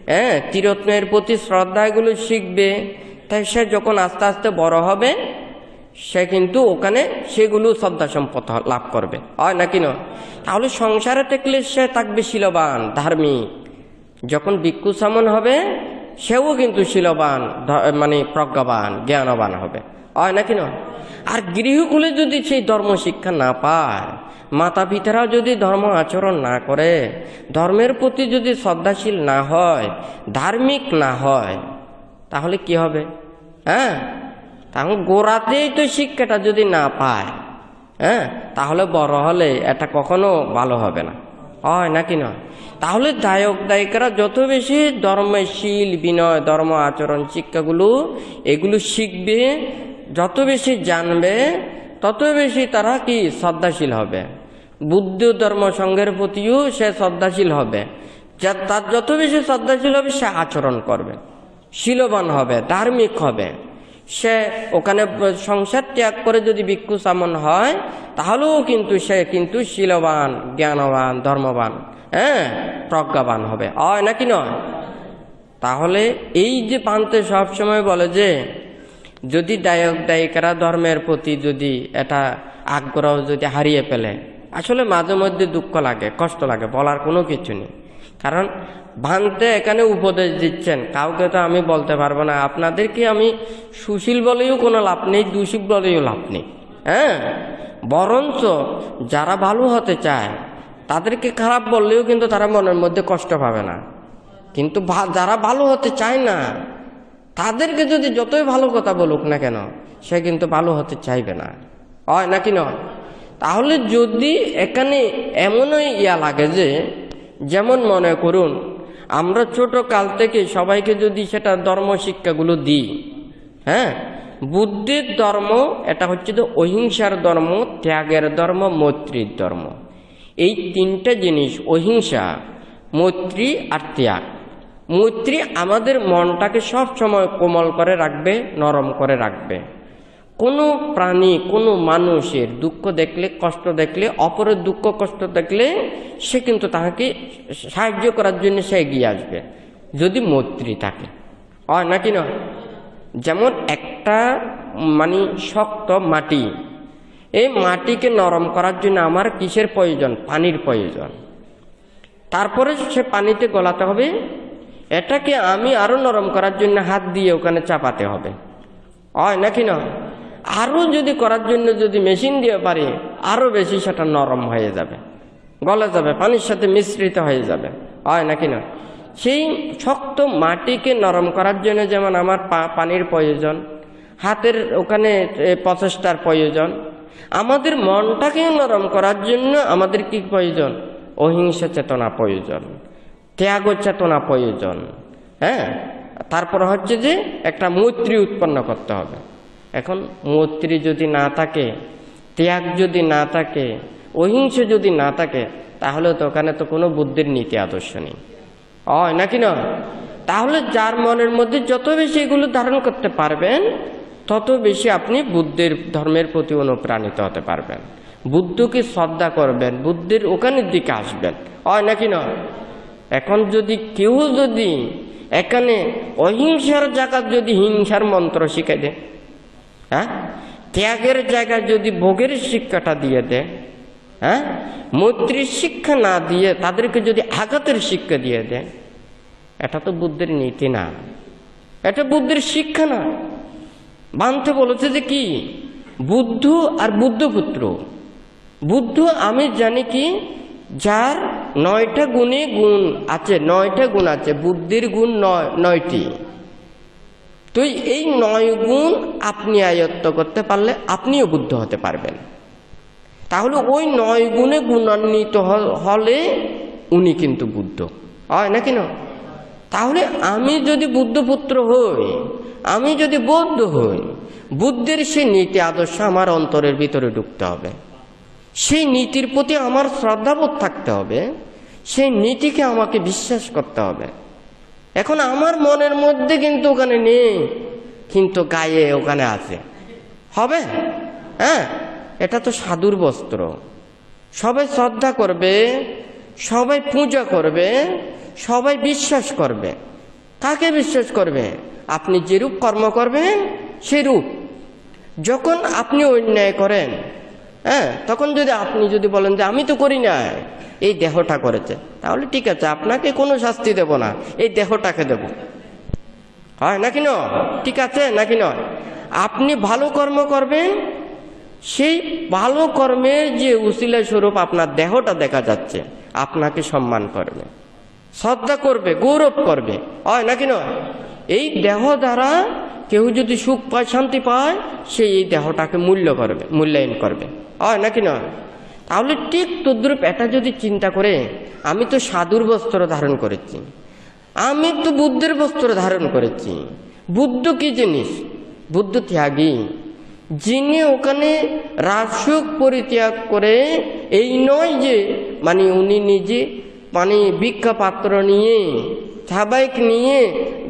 S1: হ্যাঁ, ত্রিরত্নের প্রতি শ্রদ্ধা এগুলো শিখবে, তাই সে যখন আস্তে আস্তে বড় হবে, সে কিন্তু ওখানে সেগুলো শ্রদ্ধা সম্পদ লাভ করবে, হয় নাকি নয়? তাহলে সংসারে থাকলে সে থাকবে শীলবান, ধার্মিক। যখন ভিক্ষু সমন হবে, সেও কিন্তু শীলবান, মানে প্রজ্ঞাবান, জ্ঞানবান হবে, হয় নাকি নয়? আর গৃহকুলে যদি সেই ধর্ম শিক্ষা না পায়, মাতা পিতারাও যদি ধর্ম আচরণ না করে, ধর্মের প্রতি যদি শ্রদ্ধাশীল না হয়, ধার্মিক না হয়, তাহলে কি হবে? হ্যাঁ, তাহলে গোড়াতেই তো শিক্ষাটা যদি না পায়, হ্যাঁ, তাহলে বড় হলে এটা কখনো ভালো হবে না, হয় নাকি নয়? তাহলে দায়ক দায়িকারা যত বেশি ধর্মের শীল বিনয় ধর্ম আচরণ শিক্ষাগুলো এগুলো শিখবে, যত বেশি জানবে, তত বেশি তারা কি শ্রদ্ধাশীল হবে, বুদ্ধ ধর্ম সংঘের প্রতিও সে শ্রদ্ধাশীল হবে। তার যত বেশি শ্রদ্ধাশীল হবে সে আচরণ করবে, শীলবান হবে, ধার্মিক হবে। সে ওখানে সংসার ত্যাগ করে যদি ভিক্ষু চামন হয় তাহলেও কিন্তু সে কিন্তু শীলবান, জ্ঞানবান, ধর্মবান, প্রজ্ঞাবান হবে, হয় নাকি নয়? তাহলে এই যে পান্তে সবসময় বলে যে যদি দায়ক দায়িকারা ধর্মের প্রতি যদি এটা আগ্রহ যদি হারিয়ে ফেলে, আসলে মাঝে মধ্যে দুঃখ লাগে, কষ্ট লাগে, বলার কোনো কিছু নেই। কারণ ভান্তে এখানে উপদেশ দিচ্ছেন, কাউকে তো আমি বলতে পারবো না আপনাদেরকে আমি সুশীল বলেও কোনো লাভ নেই, দূষিত বলেও লাভ নেই। বরঞ্চ যারা ভালো হতে চায় তাদেরকে খারাপ বললেও কিন্তু তারা মনের মধ্যে কষ্ট পাবে না। কিন্তু যারা ভালো হতে চায় না তাদেরকে যদি যতই ভালো কথা বলুক না কেন সে কিন্তু ভালো হতে চাইবে না, হয় নাকি নয়? তাহলে যদি এখানে এমনই লাগে যে, যেমন মনে করুন আমরা ছোট কাল থেকে সবাইকে যদি সেটা ধর্ম শিক্ষাগুলো দিই, বুদ্ধির ধর্ম এটা হচ্ছে যে অহিংসার ধর্ম, ত্যাগের ধর্ম, মৈত্রীর ধর্ম। এই তিনটা জিনিস, অহিংসা, মৈত্রী আর ত্যাগ। মৈত্রী আমাদের মনটাকে সব সময় কোমল করে রাখবে, নরম করে রাখবে। কোনো প্রাণী, কোনো মানুষের দুঃখ দেখলে, কষ্ট দেখলে, অপরের দুঃখ কষ্ট দেখলে সে কিন্তু তাকে সাহায্য করার জন্য সে এগিয়ে আসবে, যদি মৈত্রী থাকে, হয় নাকি নয়? যেমন একটা শক্ত মাটি, এই মাটিকে নরম করার জন্য আমার কিসের প্রয়োজন? পানির প্রয়োজন। তারপরে সে পানিতে গলাতে হবে, এটাকে আমি আরো নরম করার জন্য হাত দিয়ে ওখানে চাপাতে হবে, হয় নাকি নয়? আরো যদি করার জন্য যদি মেশিন দিয়ে পারি আরো বেশি সেটা নরম হয়ে যাবে, গলে যাবে, পানির সাথে মিশ্রিত হয়ে যাবে, হয় নাকি নয়? সেই শক্ত মাটিকে নরম করার জন্য যেমন আমার পানির প্রয়োজন, হাতের ওখানে প্রচেষ্টার প্রয়োজন, আমাদের মনটাকেও নরম করার জন্য আমাদের কি প্রয়োজন? অহিংসা চেতনা প্রয়োজন, ত্যাগ চেতনা প্রয়োজন। তারপর হচ্ছে যে একটা মৈত্রী উৎপন্ন করতে হবে। এখন মৈত্রী যদি না থাকে, ত্যাগ যদি না থাকে, অহিংসা যদি না থাকে, তাহলে তো ওখানে তো কোনো বুদ্ধির নীতি আদর্শ নেই, হয় নাকি না? তাহলে যার মনের মধ্যে যত বেশি এগুলো ধারণ করতে পারবেন তত বেশি আপনি বুদ্ধের ধর্মের প্রতি অনুপ্রাণিত হতে পারবেন, বুদ্ধকে শ্রদ্ধা করবেন, বুদ্ধের ওখানের দিকে আসবেন, হয় নাকি না? এখন যদি কেউ যদি এখানে অহিংসার জায়গা যদি হিংসার মন্ত্র শিখাই দেয়, ত্যাগের জায়গায় যদি ভোগের শিক্ষাটা দিয়ে দেয়, মৈত্রীর শিক্ষা না দিয়ে তাদেরকে যদি আঘাতের শিক্ষা দিয়ে দেয়, এটা তো বুদ্ধের নীতি না, এটা বুদ্ধের শিক্ষা না। বানতে বলেছে যে কি, বুদ্ধ আর বুদ্ধপুত্র। বুদ্ধ আমি জানি কি, যার 9টা গুণে গুণ আছে, 9টা গুণ আছে, বুদ্ধির গুণ 9টি। তো এই 9 গুণ আপনি আয়ত্ত করতে পারলে আপনিও বুদ্ধ হতে পারবেন। তাহলে ওই 9 গুণে গুণান্বিত হলে উনি কিন্তু বুদ্ধ, হয় নাকি না? তাহলে আমি যদি বুদ্ধপুত্র হই, আমি যদি বৌদ্ধ হই, বুদ্ধের সেই নীতি আদর্শ আমার অন্তরের ভিতরে ঢুকতে হবে, সেই নীতির প্রতি আমার শ্রদ্ধাবোধ থাকতে হবে, সেই নীতিকে আমাকে বিশ্বাস করতে হবে। এখন আমার মনের মধ্যে কিন্তু ওখানে নেই, কিন্তু গায়ে ওখানে আছে, হবে? এটা তো সাধুর বস্ত্র। সবাই শ্রদ্ধা করবে, সবাই পূজা করবে, সবাই বিশ্বাস করবে। কাকে বিশ্বাস করবে? আপনি যেরূপ কর্ম করবেন সেরূপ। যখন আপনি অন্যায় করেন, তখন আপনি যদি বলেন যে আমি তো করি না, এই দেহটা করেছে, তাহলে ঠিক আছে, আপনাকে কোনো শাস্তি দেব না, এই দেহটাকে দেব, হয় নাকি নয়? ঠিক আছে নাকি নয়? আপনি ভালো কর্ম করবেন, সেই ভালো কর্মের যে উসিলা স্বরূপ আপনার দেহটা দেখা যাচ্ছে, আপনাকে সম্মান করবে, শ্রদ্ধা করবে, গৌরব করবে, হয় নাকি নয়? এই দেহ দ্বারা কেউ যদি সুখ পায়, শান্তি পায়, সে এই দেহটাকে মূল্যায়ন করবে, হয় নাকি নয়? তাহলে ঠিক তদ্রূপ এটা যদি চিন্তা করে, আমি তো সাধুর বস্ত্র ধারণ করেছি, আমি তো বুদ্ধের বস্ত্র ধারণ করেছি। বুদ্ধ কি জিনিস? বুদ্ধ ত্যাগী, যিনি ওখানে রাজসুখ পরিত্যাগ করে, এই নয় যে উনি নিজে মানে ভিক্ষা পাত্র নিয়ে সাবাইক নিয়ে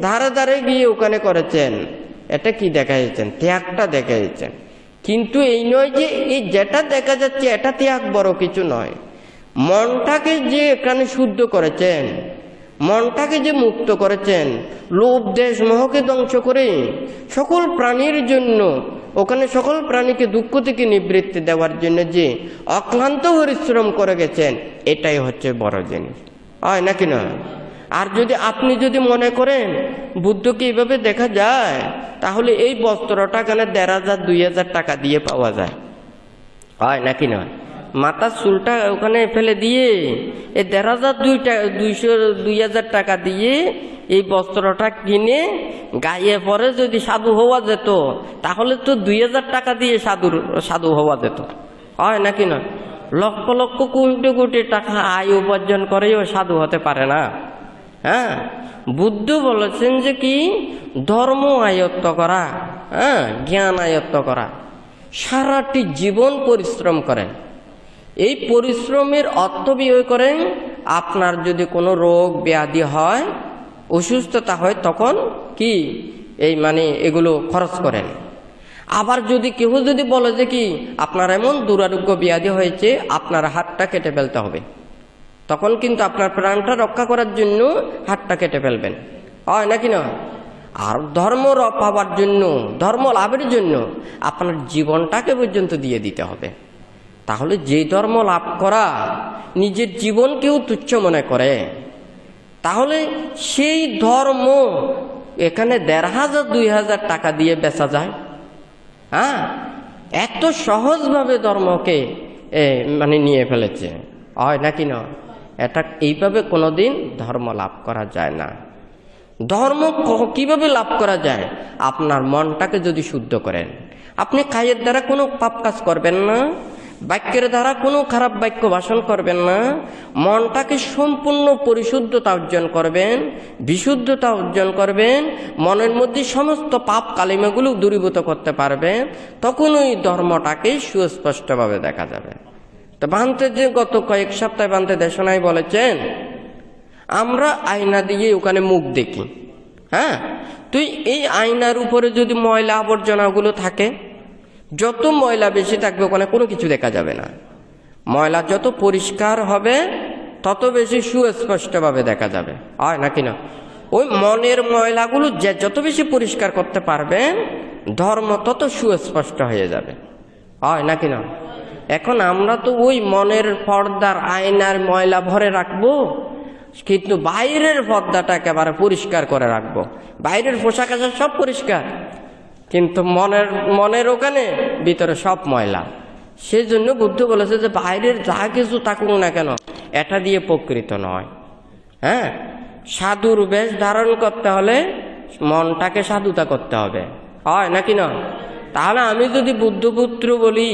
S1: ধারে ধারে গিয়ে ওখানে করেছেন। এটা কি দেখাইছেন? ত্যাগটা দেখাইছেন। কিন্তু এই নয় যে এই যেটা দেখা যাচ্ছে এটা ত্যাগ বড় কিছু নয়। মনটাকে যে এখানে শুদ্ধ করেছেন, মনটাকে যে মুক্ত করেছেন, লোভ দেশ মোহকে ধ্বংস করে সকল প্রাণীর জন্য ওখানে সকল প্রাণীকে দুঃখ থেকে নিবৃত্তি দেওয়ার জন্য যে অক্লান্ত পরিশ্রম করে গেছেন, এটাই হচ্ছে বড় জিনিস, হয় নাকি না? আর যদি আপনি যদি মনে করেন বুদ্ধকে এইভাবে দেখা যায়, তাহলে এই বস্ত্রটা এখানে ১,৫০০ ২,০০০ টাকা দিয়ে পাওয়া যায়, হয় নাকি না? মাথার চুলটা ওখানে ফেলে দিয়ে এই ১,৫০০ ২,০০০ টাকা দিয়ে এই বস্ত্রটা কিনে গায়ে পরে যদি সাধু হওয়া যেত, তাহলে তো ২,০০০ টাকা দিয়ে সাধু হওয়া যেত, হয় নাকি না? লক্ষ লক্ষ কোটি কোটি টাকা আয় উপার্জন করেও সাধু হতে পারে না। হ্যাঁ, বুদ্ধ বলেছেন যে কি ধর্ম আয়ত্ত করা, হ্যাঁ, জ্ঞান আয়ত্ত করা, সারাটি জীবন পরিশ্রম করেন। এই পরিশ্রমের অর্থ ব্যয় করেন। আপনার যদি কোনো রোগ ব্যাধি হয়, অসুস্থতা হয়, তখন কি এই মানে এগুলো খরচ করেন। আবার যদি কেউ যদি বলে যে কি আপনার এমন দুরারোগ্য ব্যাধি হয়েছে, আপনার হাতটা কেটে ফেলতে হবে, তখন কিন্তু আপনার প্রাণটা রক্ষা করার জন্য হাতটা কেটে ফেলবেন, হয় নাকি না? আর ধর্ম পাওয়ার জন্য, ধর্ম লাভের জন্য আপনার জীবনটাকে পর্যন্ত দিয়ে দিতে হবে। তাহলে যে ধর্ম লাভ করা নিজের জীবনকেও তুচ্ছ মনে করে, তাহলে সেই ধর্ম এখানে ১,৫০০ ২,০০০ টাকা দিয়ে বেচা যায়। হ্যাঁ, এত সহজভাবে ধর্মকে মানে নিয়ে ফেলেছে, হয় নাকি না? এটা এইভাবে কোনোদিন ধর্ম লাভ করা যায় না। ধর্ম কিভাবে লাভ করা যায়? আপনার মনটাকে যদি শুদ্ধ করেন, আপনি কায়ের দ্বারা কোনো পাপ কাজ করবেন না, বাক্যের দ্বারা কোনো খারাপ বাক্য ভাষণ করবেন না, মনটাকে সম্পূর্ণ পরিশুদ্ধতা অর্জন করবেন, বিশুদ্ধতা অর্জন করবেন, মনের মধ্যে সমস্ত পাপ কালিমাগুলো দূরীভূত করতে পারবেন, তখন ওই ধর্মটাকে সুস্পষ্টভাবে দেখা যাবে। তো বান্তে যে গত কয়েক সপ্তাহ বান্তে দেশনায় বলেছেন, আমরা আয়না দিয়ে ওখানে মুখ দেখি। হ্যাঁ, তুই এই আয়নার উপরে যদি ময়লা আবর্জনাগুলো থাকে, যত ময়লা বেশি থাকবে ওখানে কোনো কিছু দেখা যাবে না। ময়লা যত পরিষ্কার হবে তত বেশি সুস্পষ্টভাবে দেখা যাবে, হয় নাকি না? ওই মনের ময়লাগুলো যে যত বেশি পরিষ্কার করতে পারবেন, ধর্ম তত সুস্পষ্ট হয়ে যাবে, হয় নাকি না? এখন আমরা তো ওই মনের পর্দার আয়নার ময়লা ভরে রাখবো, কিন্তু বাইরের পর্দাটা একেবারে পরিষ্কার করে রাখবো। বাইরের পোশাক আশাক সব পরিষ্কার, কিন্তু মনের ওখানে ভিতরে সব ময়লা। সেই জন্য বুদ্ধ বলেছে যে বাইরের যা কিছু থাকুক না কেন, এটা দিয়ে প্রকৃত নয়। হ্যাঁ, সাধুর বেশ ধারণ করতে হলে মনটাকে সাধুতা করতে হবে, হয় নাকি না? তাহলে আমি যদি বুদ্ধপুত্র বলি,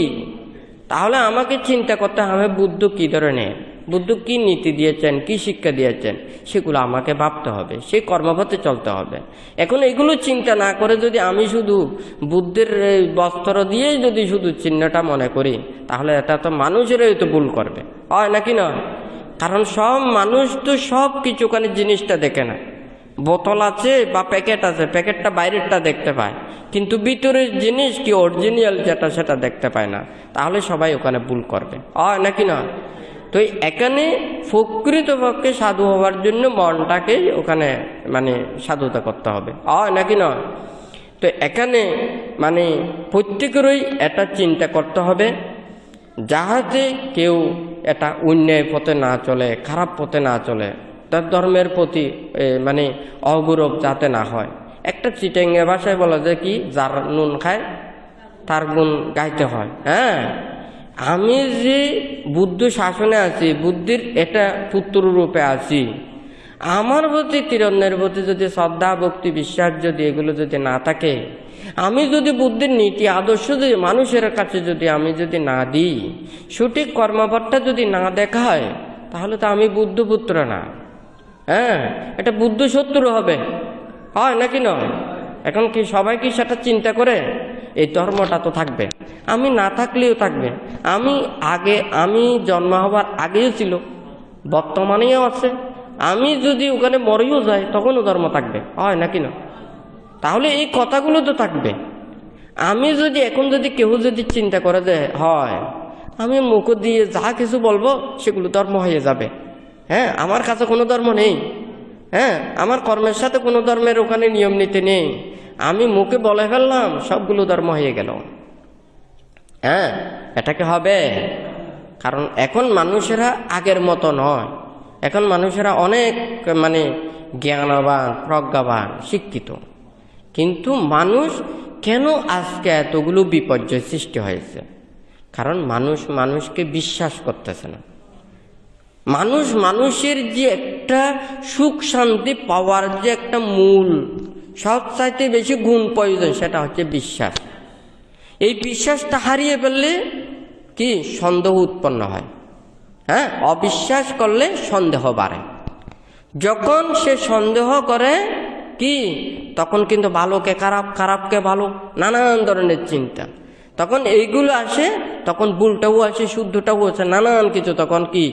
S1: তাহলে আমাকে চিন্তা করতে হবে বুদ্ধ কি ধরনের, বুদ্ধ কি নীতি দিয়েছেন, কি শিক্ষা দিয়েছেন, সেগুলো আমাকে ভাবতে হবে, সেই কর্মপথে চলতে হবে। এখন এগুলো চিন্তা না করে যদি আমি শুধু বুদ্ধের বস্ত্র দিয়েই যদি শুধু চিহ্নটা মনে করি, তাহলে এটা তো মানুষেরাই তো ভুল করবে, হয় নাকি না? কারণ সব মানুষ তো সব কিছুখানি জিনিসটা দেখে না। বোতল আছে বা প্যাকেট আছে, প্যাকেটটা বাইরেরটা দেখতে পায়, কিন্তু ভিতরের জিনিস কি অরিজিনাল যেটা সেটা দেখতে পায় না। তাহলে সবাই ওখানে ভুল করবে, হয় নাকি না? তো এখানে প্রকৃতপক্ষে সাধু হওয়ার জন্য মনটাকে ওখানে মানে সাধুতা করতে হবে, হয় নাকি না? তো এখানে মানে প্রত্যেকেরই এটা চিন্তা করতে হবে, যাহাতে কেউ এটা অন্যায় পথে না চলে, খারাপ পথে না চলে, তার ধর্মের প্রতি মানে অগৌরব যাতে না হয়। একটা চিটাঙ্গা ভাষায় বলা যায় কি, যার নুন খায় তার গুণ গাইতে হয়। হ্যাঁ, আমি যে বুদ্ধ শাসনে আছি, বুদ্ধির এটা পুত্র রূপে আছি, আমার প্রতি তিরন্যের প্রতি যদি শ্রদ্ধা ভক্তি বিশ্বাস যদি এগুলো যদি না থাকে, আমি যদি বুদ্ধির নীতি আদর্শ যদি মানুষের কাছে যদি আমি যদি না দিই, সঠিক কর্মপথটা যদি না দেখায়, তাহলে তো আমি বুদ্ধপুত্র না। হ্যাঁ, এটা বুদ্ধ শত্রু হবে, হয় নাকি নয়? এখন কি সবাই কি সেটা চিন্তা করে? এই ধর্মটা তো থাকবে, আমি না থাকলেও থাকবে। আমি জন্ম হবার আগেও ছিল, বর্তমানেও আছে। আমি যদি ওখানে মরেও যাই তখনও ধর্ম থাকবে, হয় নাকি না? তাহলে এই কথাগুলো তো থাকবে। আমি যদি এখন যদি কেউ যদি চিন্তা করে যে হয় আমি মুখ দিয়ে যা কিছু বলবো সেগুলো ধর্ম হয়ে যাবে, হ্যাঁ, আমার কাছে কোনো ধর্ম নেই, হ্যাঁ, আমার কর্মের সাথে কোনো ধর্মের ওখানে নিয়ম নীতি নেই, আমি মুখে বলে ফেললাম সবগুলো ধর্ম হয়ে গেল, হ্যাঁ, এটাকে হবে? কারণ এখন মানুষেরা আগের মতো নয়, এখন মানুষেরা অনেক জ্ঞানবান, প্রজ্ঞাবান, শিক্ষিত। কিন্তু মানুষ কেন আজকে এতগুলো বিপর্যয় সৃষ্টি হয়েছে? কারণ মানুষ মানুষকে বিশ্বাস করতেছে না। মানুষের যে একটা সুখ শান্তি পাওয়ার যে একটা মূল সবচাইতে বেশি গুণ প্রয়োজন, সেটা হচ্ছে বিশ্বাস। এই বিশ্বাসটা হারিয়ে ফেললে কি সন্দেহ উৎপন্ন হয়, হ্যাঁ, অবিশ্বাস করলে সন্দেহ বাড়ে। যখন সে সন্দেহ করে কি তখন কিন্তু ভালোকে খারাপ, খারাপকে ভালো, নানান ধরনের চিন্তা, তখন এইগুলো আসে, তখন ভুলটাও আসে, শুদ্ধটাও আসে, নানান কিছু, তখন কি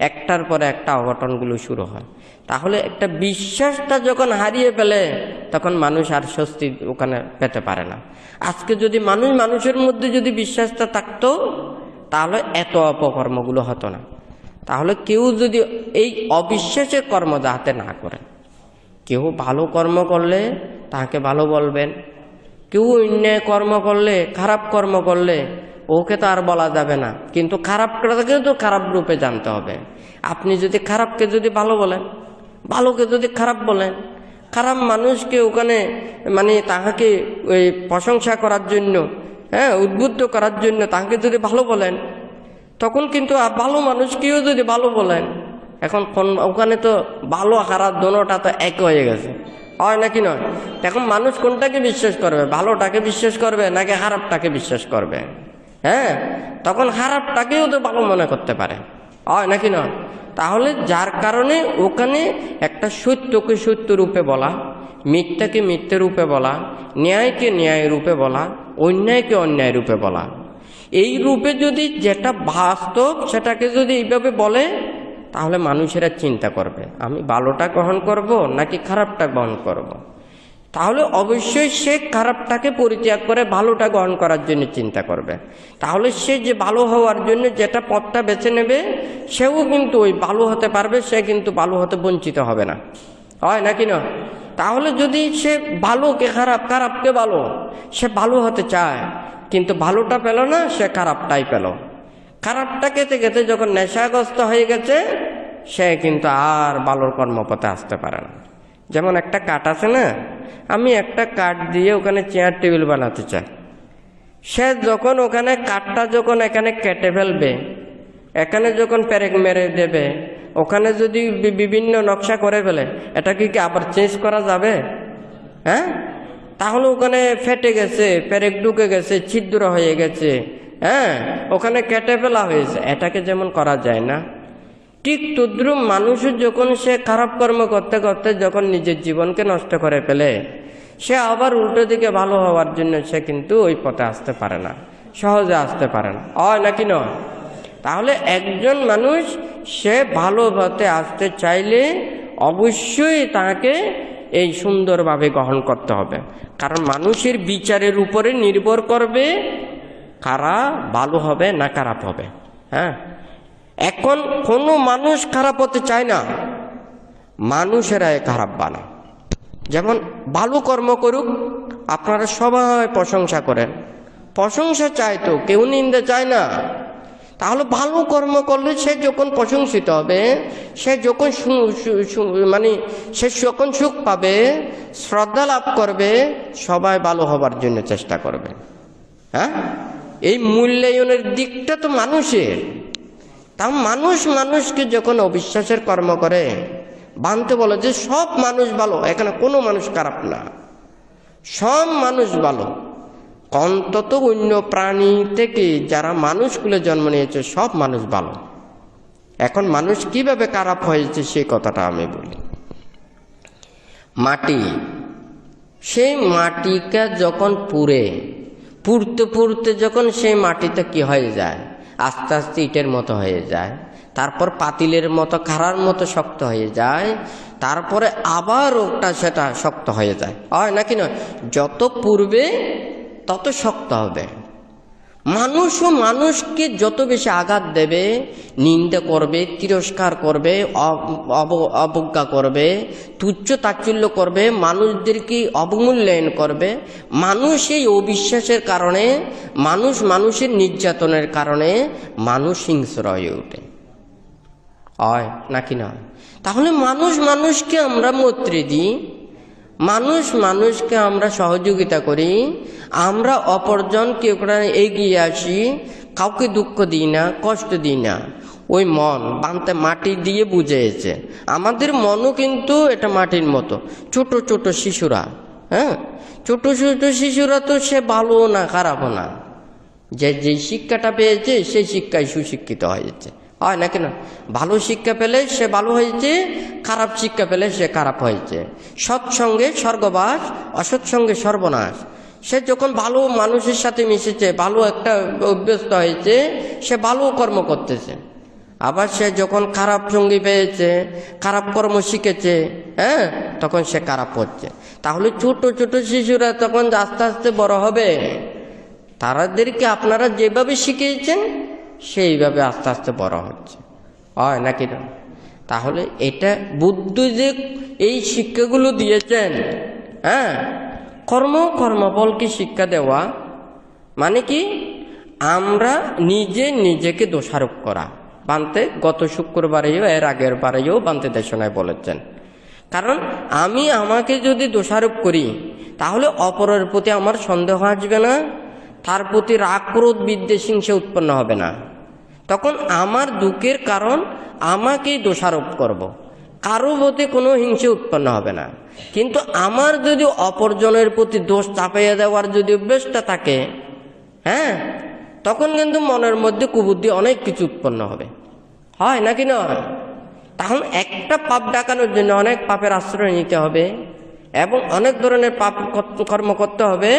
S1: একটার পরে একটা অঘটনগুলো শুরু হয়। তাহলে একটা বিশ্বাসটা যখন হারিয়ে ফেলে তখন মানুষ আর স্বস্তি ওখানে পেতে পারে না। আজকে যদি মানুষের মধ্যে যদি বিশ্বাসটা থাকতো তাহলে এত অপকর্মগুলো হতো না। তাহলে কেউ যদি এই অবিশ্বাসের কর্ম যাতে না করে, কেউ ভালো কর্ম করলে তাকে ভালো বলবেন, কেউ অন্যায় কর্ম করলে, খারাপ কর্ম করলে ওকে তো আর বলা যাবে না, কিন্তু খারাপটাকেও তো খারাপ রূপে জানতে হবে। আপনি যদি খারাপকে যদি ভালো বলেন, ভালোকে যদি খারাপ বলেন, খারাপ মানুষকে ওখানে তাহাকে ওই প্রশংসা করার জন্য, হ্যাঁ, উদ্বুদ্ধ করার জন্য তাকে যদি ভালো বলেন, তখন কিন্তু ভালো মানুষকেও যদি ভালো বলেন, এখন ওখানে তো ভালো খারাপ দোনোটা তো এক হয়ে গেছে, হয় নাকি নয়? এখন মানুষ কোনটাকে বিশ্বাস করবে? ভালোটাকে বিশ্বাস করবে নাকি খারাপটাকে বিশ্বাস করবে? হ্যাঁ, তখন খারাপটাকেও তো ভালো মনে করতে পারে, হয় নাকি নয়? তাহলে যার কারণে ওখানে একটা সত্যকে সত্য রূপে বলা, মিথ্যাকে মিথ্যে রূপে বলা, ন্যায়কে ন্যায় রূপে বলা, অন্যায়কে অন্যায় রূপে বলা, এই রূপে যদি যেটা বাস্তব সেটাকে যদি এইভাবে বলে তাহলে মানুষেরা চিন্তা করবে আমি ভালোটা গ্রহণ করব নাকি খারাপটা গ্রহণ করব। তাহলে অবশ্যই সে খারাপটাকে পরিত্যাগ করে ভালোটা গ্রহণ করার জন্য চিন্তা করবে। তাহলে সে যে ভালো হওয়ার জন্য যেটা পথটা বেছে নেবে সেও কিন্তু ওই ভালো হতে পারবে, সে কিন্তু ভালো হতে বঞ্চিত হবে না, হয় নাকি না? তাহলে যদি সে ভালোকে খারাপ, খারাপকে ভালো, সে ভালো হতে চায় কিন্তু ভালোটা পেল না, সে খারাপটাই পেল। খারাপটা খেতে খেতে যখন নেশাগ্রস্ত হয়ে গেছে সে কিন্তু আর ভালোর কর্মপথে আসতে পারে না। যেমন একটা কাঠ আছে না, আমি একটা কাঠ দিয়ে ওখানে চেয়ার টেবিল বানাতে চাই, সে যখন ওখানে কাঠটা যখন এখানে কেটে ফেলবে, এখানে যখন পেরেক মেরে দেবে, ওখানে যদি বিভিন্ন নকশা করে ফেলে, এটা কি আবার চেঞ্জ করা যাবে? হ্যাঁ, তাহলে ওখানে ফেটে গেছে, পেরেক ঢুকে গেছে, ছিদ্র হয়ে গেছে, হ্যাঁ, ওখানে কেটে ফেলা হয়েছে, এটাকে যেমন করা যায় না, ঠিক তদ্রুপ মানুষের যখন সে খারাপ কর্ম করতে করতে যখন নিজের জীবনকে নষ্ট করে ফেলে, সে আবার উল্টো দিকে ভালো হওয়ার জন্য সে কিন্তু ওই পথে আসতে পারে না, সহজে আসতে পারে না, হয় নাকি নয়? তাহলে একজন মানুষ সে ভালো পথে আসতে চাইলে অবশ্যই তাকে এই সুন্দরভাবে গ্রহণ করতে হবে। কারণ মানুষের বিচারের উপরে নির্ভর করবে কারা ভালো হবে না খারাপ হবে। হ্যাঁ, এখন কোনো মানুষ খারাপ হতে চায় না, মানুষেরাই খারাপ বানায়। যেমন ভালো কর্ম করুক, আপনারা সবাই প্রশংসা করেন, প্রশংসা চায় তো, কেউ নিন্দা চায় না। তাহলে ভালো কর্ম করলে সে যখন প্রশংসিত হবে, সে যখন সে যখন সুখ পাবে, শ্রদ্ধা লাভ করবে, সবাই ভালো হবার জন্য চেষ্টা করবে। হ্যাঁ, এই মূল্যায়নের দিকটা তো মানুষের। তা মানুষকে যখন অবিশ্বাসের কর্ম করে, বানতে বলে যে সব মানুষ ভালো, এখানে কোনো মানুষ খারাপ না, সব মানুষ ভালো, অন্তত অন্য প্রাণী থেকে যারা মানুষগুলো জন্ম নিয়েছে সব মানুষ ভালো। এখন মানুষ কিভাবে খারাপ হয়েছে সেই কথাটা আমি বলি। মাটি, সেই মাটিটা যখন পুড়তে যখন সেই মাটিতে কি হয়ে যায়, আস্তে আস্তে ইটের মতো হয়ে যায়, তারপর পাতিলের মতো খাড়ার মতো শক্ত হয়ে যায়, তারপরে আবার ওটা সেটা শক্ত হয়ে যায়, হয় নাকি নয়? যত পূর্বে তত শক্ত হবে। মানুষও মানুষকে যত বেশি আঘাত দেবে, নিন্দা করবে, তিরস্কার করবে, অবজ্ঞা করবে, তুচ্ছ তাচ্ছিল্য করবে, মানুষদেরকে অবমূল্যায়ন করবে, মানুষ এই অবিশ্বাসের কারণে, মানুষ মানুষের নির্যাতনের কারণে মানুষ হিংস্র হয়ে ওঠে, হয় নাকি না? তাহলে মানুষ মানুষকে আমরা মৈত্রী দিই, মানুষ মানুষকে আমরা সহযোগিতা করি, আমরা অপরজনকে এগিয়ে আসি, কাউকে দুঃখ দিই না, কষ্ট দিই না। ওই মন বানতে মাটি দিয়ে বুঝেছে। আমাদের মনও কিন্তু এটা মাটির মতো, ছোট ছোট শিশুরা, হ্যাঁ, ছোট ছোট শিশুরা তো সে ভালোও না খারাপও না, যে যেই শিক্ষাটা পেয়েছে সেই শিক্ষায় সুশিক্ষিত হয়েছে, হয় নাকি না? ভালো শিক্ষা পেলে সে ভালো হয়েছে, খারাপ শিক্ষা পেলে সে খারাপ হয়েছে। সৎসঙ্গে স্বর্গবাস, অসৎসঙ্গে সর্বনাশ। সে যখন ভালো মানুষের সাথে মিশেছে, ভালো একটা অভ্যস্ত হয়েছে, সে ভালো কর্ম করতেছে। আবার সে যখন খারাপ সঙ্গী পেয়েছে, খারাপ কর্ম শিখেছে, হ্যাঁ, তখন সে খারাপ হচ্ছে। তাহলে ছোট ছোট শিশুরা তখন আস্তে আস্তে বড় হবে, তাদেরকে আপনারা যেভাবে শিখিয়েছেন সেইভাবে আস্তে আস্তে বড় হচ্ছে, হয় নাকি না? তাহলে এটা বুদ্ধ যে এই শিক্ষাগুলো দিয়েছেন, হ্যাঁ, কর্মফলকে শিক্ষা দেওয়া মানে কি? আমরা নিজেকে দোষারোপ করা। বানতে গত শুক্রবারেও এর আগের বারেও বানতে দেশনায় বলেছেন। কারণ আমি আমাকে যদি দোষারোপ করি তাহলে অপরের প্রতি আমার সন্দেহ আসবে না, তার প্রতি রাগ ক্রোধ বিদ্বেষ হিংসা উৎপন্ন হবে না। তখন আমার দুঃখের কারণ আমাকেই দোষারোপ করব, কারো প্রতি কোনো হিংসা উৎপন্ন হবে না। কিন্তু আমার যদি অপরজনের প্রতি দোষ চাপাইয়া দেওয়ার যদি অভ্যেসটা থাকে, হ্যাঁ, তখন কিন্তু মনের মধ্যে কুবুদ্ধি অনেক কিছু উৎপন্ন হবে, হয় নাকি নয়? তখন একটা পাপ ডাকানোর জন্য অনেক পাপের আশ্রয় নিতে হবে এবং অনেক ধরনের পাপ কর্ম করতে হবে,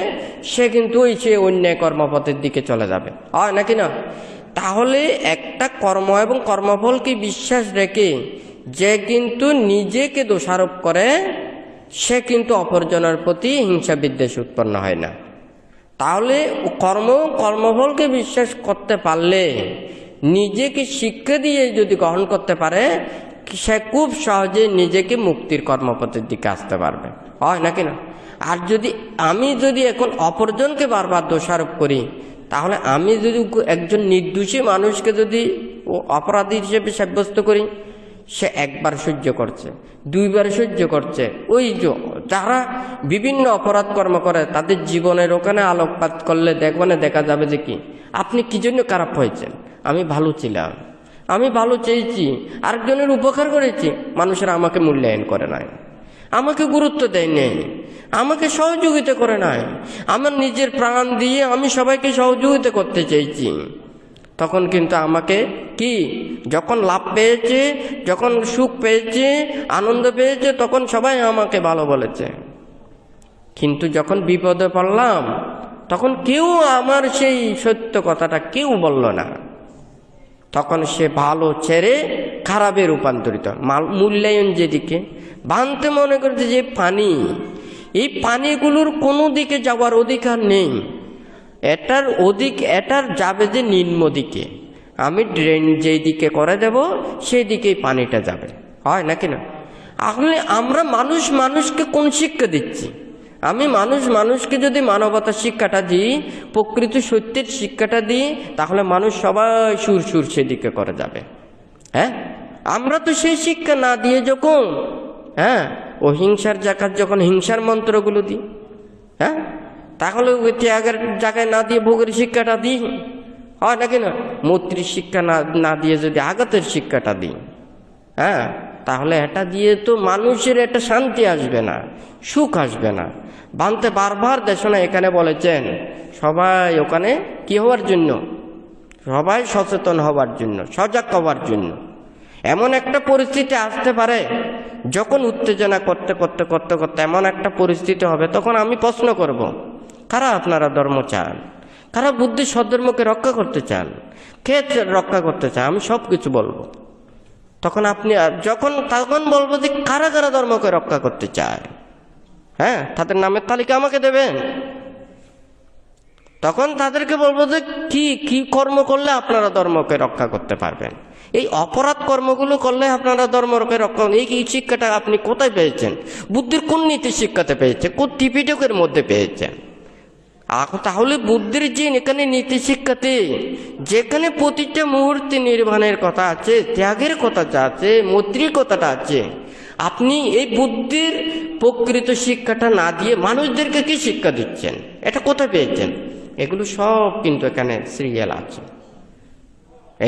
S1: সে কিন্তু সে অন্যায় কর্মপথের দিকে চলে যাবে, হয় নাকি না? তাহলে একটা কর্ম এবং কর্মফলকে বিশ্বাস রেখে যে কিন্তু নিজেকে দোষারোপ করে, সে কিন্তু অপরজনের প্রতি হিংসা বিদ্বেষ উৎপন্ন হয় না। তাহলে কর্মফলকে বিশ্বাস করতে পারলে, নিজেকে শিক্ষা দিয়ে যদি গ্রহণ করতে পারে, সে খুব সহজে নিজেকে মুক্তির কর্মপথের দিকে আসতে পারবে, হয় নাকি না? আর আমি যদি এখন অপরজনকে বারবার দোষারোপ করি, তাহলে আমি যদি একজন নির্দোষী মানুষকে যদি অপরাধী হিসেবে সাব্যস্ত করি, সে একবার সহ্য করছে, দুইবার সহ্য করছে। ওই যারা বিভিন্ন অপরাধ কর্ম করে তাদের জীবনের ওখানে আলোকপাত করলে দেখা যাবে যে কি, আপনি কি জন্য খারাপ হয়েছেন? আমি ভালো ছিলাম, আমি ভালো চেয়েছি, আরেকজনের উপকার করেছি, মানুষেরা আমাকে মূল্যায়ন করে নাই, আমাকে গুরুত্ব দেয় নেই, আমাকে সহযোগিতা করে নাই। আমার নিজের প্রাণ দিয়ে আমি সবাইকে সহযোগিতা করতে চেয়েছি। তখন কিন্তু আমাকে কি, যখন লাভ পেয়েছে, যখন সুখ পেয়েছে, আনন্দ পেয়েছে, তখন সবাই আমাকে ভালো বলেছে। কিন্তু যখন বিপদে পড়লাম, তখন কেউ আমার সেই সত্য কথাটা কেউ বলল না। তখন সে ভালো ছেড়ে খারাপে রূপান্তরিত। মূল্যায়ন যেদিকে বানতে মনে করছে যে পানি, এই পানিগুলোর কোনো দিকে যাওয়ার অধিকার নেই, এটার যাবে যে নিম্ন দিকে। আমি ড্রেন যেই দিকে করে দেব সেই দিকেই পানিটা যাবে, হয় নাকি না? আসলে আমরা মানুষকে কোন শিক্ষা দিচ্ছি? আমি মানুষকে যদি মানবতার শিক্ষাটা দিই, প্রকৃত সত্যের শিক্ষাটা দিই, তাহলে মানুষ সবাই সুর সেদিকে করে যাবে। হ্যাঁ, আমরা তো সেই শিক্ষা না দিয়ে যখন, হ্যাঁ, ও হিংসার জায়গায় যখন হিংসার মন্ত্রগুলো দিই, হ্যাঁ, তাহলে ওই ত্যাগের জায়গায় না দিয়ে ভোগের শিক্ষাটা দিই, হয় নাকি না? মৈত্রীর শিক্ষা না দিয়ে যদি আঘাতের শিক্ষাটা দিই, হ্যাঁ, তাহলে এটা দিয়ে তো মানুষের একটা শান্তি আসবে না, সুখ আসবে না। বানতে বারবার দেশনা এখানে বলেছেন, সবাই ওখানে কি হওয়ার জন্য? সবাই সচেতন হওয়ার জন্য, সজাগ হওয়ার জন্য। এমন একটা পরিস্থিতি আসতে পারে যখন উত্তেজনা করতে করতে করতে করতে এমন একটা পরিস্থিতি হবে, তখন আমি প্রশ্ন করব, কারা আপনারা ধর্ম চান? কারা বুদ্ধি সদ্ধর্মকে রক্ষা করতে চান? কে রক্ষা করতে চান? আমি সব কিছু বলবো। তখন বলবো যে কারা কারা ধর্মকে রক্ষা করতে চায়, হ্যাঁ, তাদের নামের তালিকা আমাকে দেবেন। তখন তাদেরকে বলবো যে কি কি কর্ম করলে আপনারা ধর্মকে রক্ষা করতে পারবেন। এই অপরাধ কর্মগুলো করলে আপনারা ধর্মকে রক্ষা, এই শিক্ষাটা আপনি কোথায় পেয়েছেন? বুদ্ধির কোন নীতি শিক্ষাতে পেয়েছেন? কোন ত্রিপিটকের মধ্যে পেয়েছেন? তাহলে বুদ্ধির যে এখানে নীতি শিক্ষাতে যেখানে প্রতিটা মুহূর্তে নির্বাণের কথা আছে, ত্যাগের কথা আছে, মৈত্রীর কথাটা আছে, আপনি এই বুদ্ধির প্রকৃত শিক্ষাটা না দিয়ে মানুষদেরকে কি শিক্ষা দিচ্ছেন? এটা কোথায় পেয়েছেন? এগুলো সব কিন্তু এখানে সিরিয়াল আছে।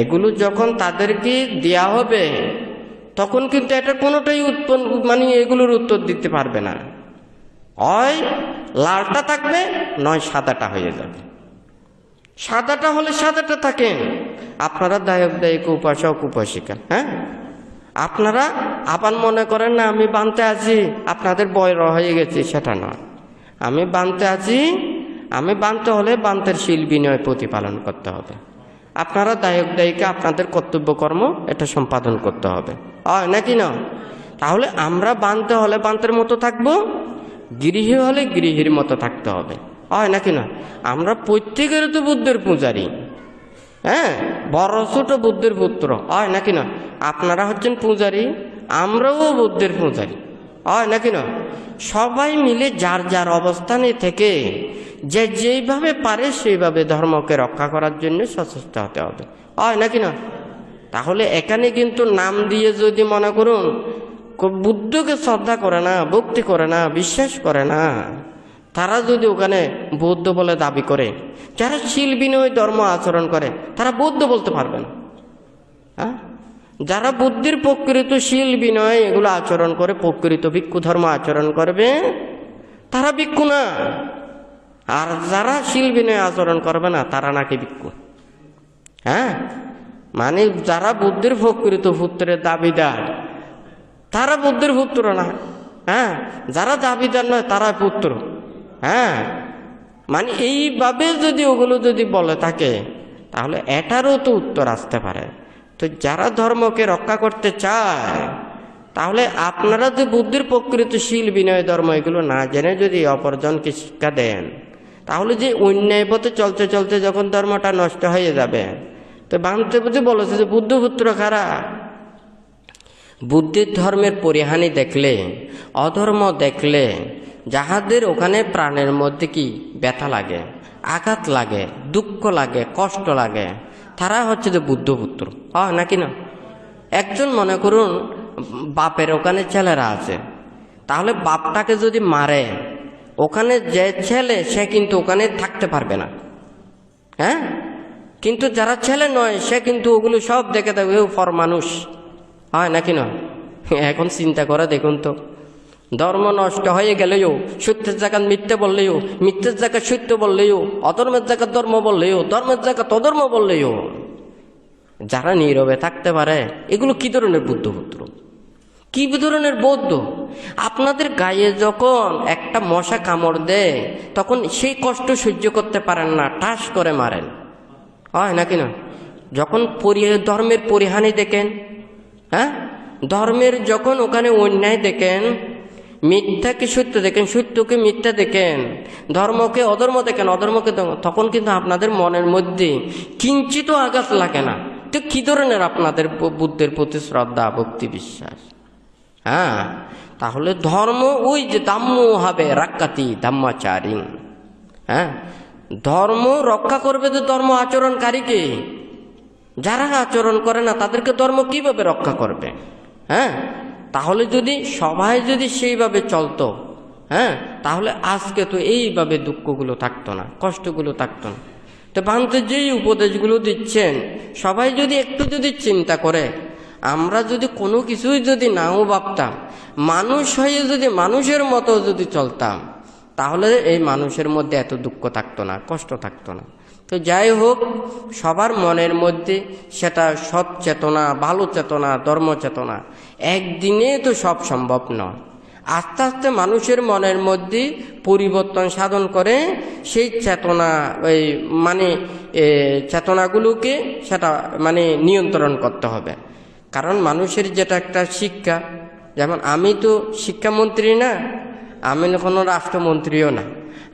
S1: এগুলো যখন তাদেরকে দেয়া হবে তখন কিন্তু এটা কোনোটাই এগুলোর উত্তর দিতে পারবে না। হয় লালটা থাকবে, নয় সাদাটা হয়ে যাবে। সাদাটা হলে সাদাটা থাকেন, আপনারা দায়ক উপাসক উপাসিকা, হ্যাঁ, আপনারা আবার মনে করেন না আমি বানতে আছি, আপনাদের বয়স হয়ে গেছে, সেটা নয়। আমি বানতে আছি, আমি বানতে হলে বান্তের শীল বিনয় প্রতিপালন করতে হবে। আপনারা দায়িকা আপনাদের কর্তব্য কর্ম এটা সম্পাদন করতে হবে, হয় নাকি না? তাহলে আমরা বানতে হলে বান্তের মতো থাকবো, গৃহী হলে গৃহীর মতো থাকতে হবে, হয় নাকি না? আমরা প্রত্যেকের তো বুদ্ধের পূজারী, হ্যাঁ, বড় ছোট বুদ্ধের পুত্র, হয় নাকি না? আপনারা হচ্ছেন পূজারী, আমরাও বুদ্ধের পূজারী, হয় নাকি না? সবাই মিলে যার যার অবস্থানে থেকে যে যেইভাবে পারে সেইভাবে ধর্মকে রক্ষা করার জন্য সচেষ্ট হতে হবে, হয় নাকি না? তাহলে এখানে কিন্তু নাম দিয়ে যদি মনে করুন বুদ্ধকে শ্রদ্ধা করে না, ভক্তি করে না, বিশ্বাস করে না, তারা যদি ওখানে বৌদ্ধ বলে দাবি করে, যারা শীল বিনয় ধর্ম আচরণ করে তারা বৌদ্ধ বলতে পারবে না। হ্যাঁ, যারা বুদ্ধির প্রকৃত শীল বিনয় এগুলো আচরণ করে, প্রকৃত ভিক্ষু ধর্ম আচরণ করবে, তারা ভিক্ষু না। আর যারা শীল বিনয় আচরণ করবে না তারা নাকি ভিক্ষু। হ্যাঁ, মানে যারা বুদ্ধির প্রকৃত পুত্রের দাবিদার তারা বুদ্ধির পুত্র না, হ্যাঁ, যারা দাবিদার নয় তারা পুত্র। হ্যাঁ, মানে এইভাবে যদি ওগুলো যদি বলে থাকে তাহলে এটারও তো উত্তর আসতে পারে। তো যারা ধর্মকে রক্ষা করতে চায় তাহলে আপনারা যে বুদ্ধির প্রকৃত শীল বিনয় ধর্ম এগুলো না জেনে যদি অপরজনকে শিক্ষা দেন, তাহলে যে অন্যায় পথে চলতে চলতে যখন ধর্মটা নষ্ট হয়ে যাবে, তো বাংলাতে বুঝে বলেছে যে বুদ্ধপুত্র কারা? বুদ্ধির ধর্মের পরিহানি দেখলে, অধর্ম দেখলে যাহাদের ওখানে প্রাণের মধ্যে কি ব্যথা লাগে, আঘাত লাগে, দুঃখ লাগে, কষ্ট লাগে, তারা হচ্ছে যে বুদ্ধপুত্র, হয় নাকি না? একজন মনে করুন বাপের ওখানে ছেলেরা আছে, তাহলে বাপটাকে যদি মারে, ওখানে যে ছেলে সে কিন্তু ওখানে থাকতে পারবে না। হ্যাঁ, কিন্তু যারা ছেলে নয় সে কিন্তু ওগুলো সব দেখে দেবে, ফর মানুষ, হয় নাকি না? এখন চিন্তা করে দেখুন তো, ধর্ম নষ্ট হয়ে গেলেও সত্যের জায়গা মিথ্যে বললেও, মিথ্যের জায়গা সত্য বললেও, অধর্মের জায়গা ধর্ম বললেও, ধর্মের জায়গা অধর্ম বললেও যারা নীরবে থাকতে পারে, এগুলো কি ধরনের বুদ্ধপুত্র, কি ধরনের বৌদ্ধ? আপনাদের গায়ে যখন একটা মশা কামড় দেয় তখন সেই কষ্ট সহ্য করতে পারেন না, ঠাস করে মারেন, হয় নাকি না? যখন ধর্মের পরিহানি দেখেন, হ্যাঁ, ধর্মের যখন ওখানে অন্যায় দেখেন, মিথ্যাকে সত্য দেখেন, সত্যকে মিথ্যা দেখেন, ধর্মকে অধর্ম দেখেন, অধর্মকে, তখন কিন্তু আপনাদের মনের মধ্যে কিঞ্চিত আঘাত লাগে না। তো কি ধরনের আপনাদের বুদ্ধের প্রতি শ্রদ্ধা, ভক্তি, বিশ্বাস? হ্যাঁ, তাহলে ধর্ম ওই যে দাম্য হবে রাক্কাতি দাম্মাচারিং, হ্যাঁ, ধর্ম রক্ষা করবে তো ধর্ম আচরণকারীকে। যারা আচরণ করে না তাদেরকে ধর্ম কিভাবে রক্ষা করবে? হ্যাঁ, তাহলে যদি সবাই যদি সেইভাবে চলতো, হ্যাঁ, তাহলে আজকে তো এইভাবে দুঃখগুলো থাকতো না, কষ্টগুলো থাকতো না। তো বান্ধব যেই উপদেশগুলো দিচ্ছেন সবাই যদি একটু যদি চিন্তা করে, আমরা যদি কোনো কিছুই যদি নাও ভাবতাম, মানুষ হয়ে যদি মানুষের মতো যদি চলতাম, তাহলে এই মানুষের মধ্যে এত দুঃখ থাকতো না, কষ্ট থাকতো না। তো যাই হোক, সবার মনের মধ্যে সেটা সৎ চেতনা, ভালো চেতনা, ধর্ম চেতনা একদিনে তো সব সম্ভব নয়। আস্তে আস্তে মানুষের মনের মধ্যে পরিবর্তন সাধন করে সেই চেতনা, ওই চেতনাগুলোকে সেটা নিয়ন্ত্রণ করতে হবে। কারণ মানুষের যেটা একটা শিক্ষা, যেমন আমি তো শিক্ষামন্ত্রী না, আমি কোনো রাষ্ট্রমন্ত্রীও না,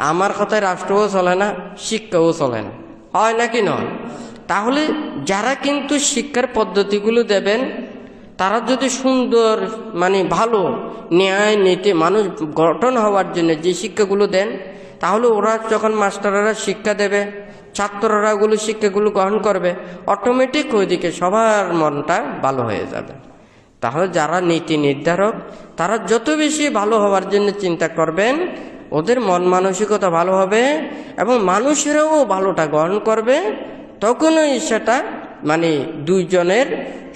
S1: আমার কথায় রাষ্ট্রও চলে না, শিক্ষাও চলে না, হয় নাকি নয়? তাহলে যারা কিন্তু শিক্ষার পদ্ধতিগুলো দেবেন, তারা যদি সুন্দর মানে ভালো ন্যায় নীতি মানুষ গঠন হওয়ার জন্য যে শিক্ষাগুলো দেন, তাহলে ওরা যখন মাস্টাররা শিক্ষা দেবে, ছাত্ররা ওগুলো শিক্ষাগুলো গ্রহণ করবে, অটোমেটিক ওইদিকে সবার মনটা ভালো হয়ে যাবে। তাহলে যারা নীতি নির্ধারক, তারা যত বেশি ভালো হওয়ার জন্য চিন্তা করবেন, ওদের মন মানসিকতা ভালো হবে এবং মানুষেরাও ভালোটা গ্রহণ করবে, তখনই সেটা মানে দুইজনের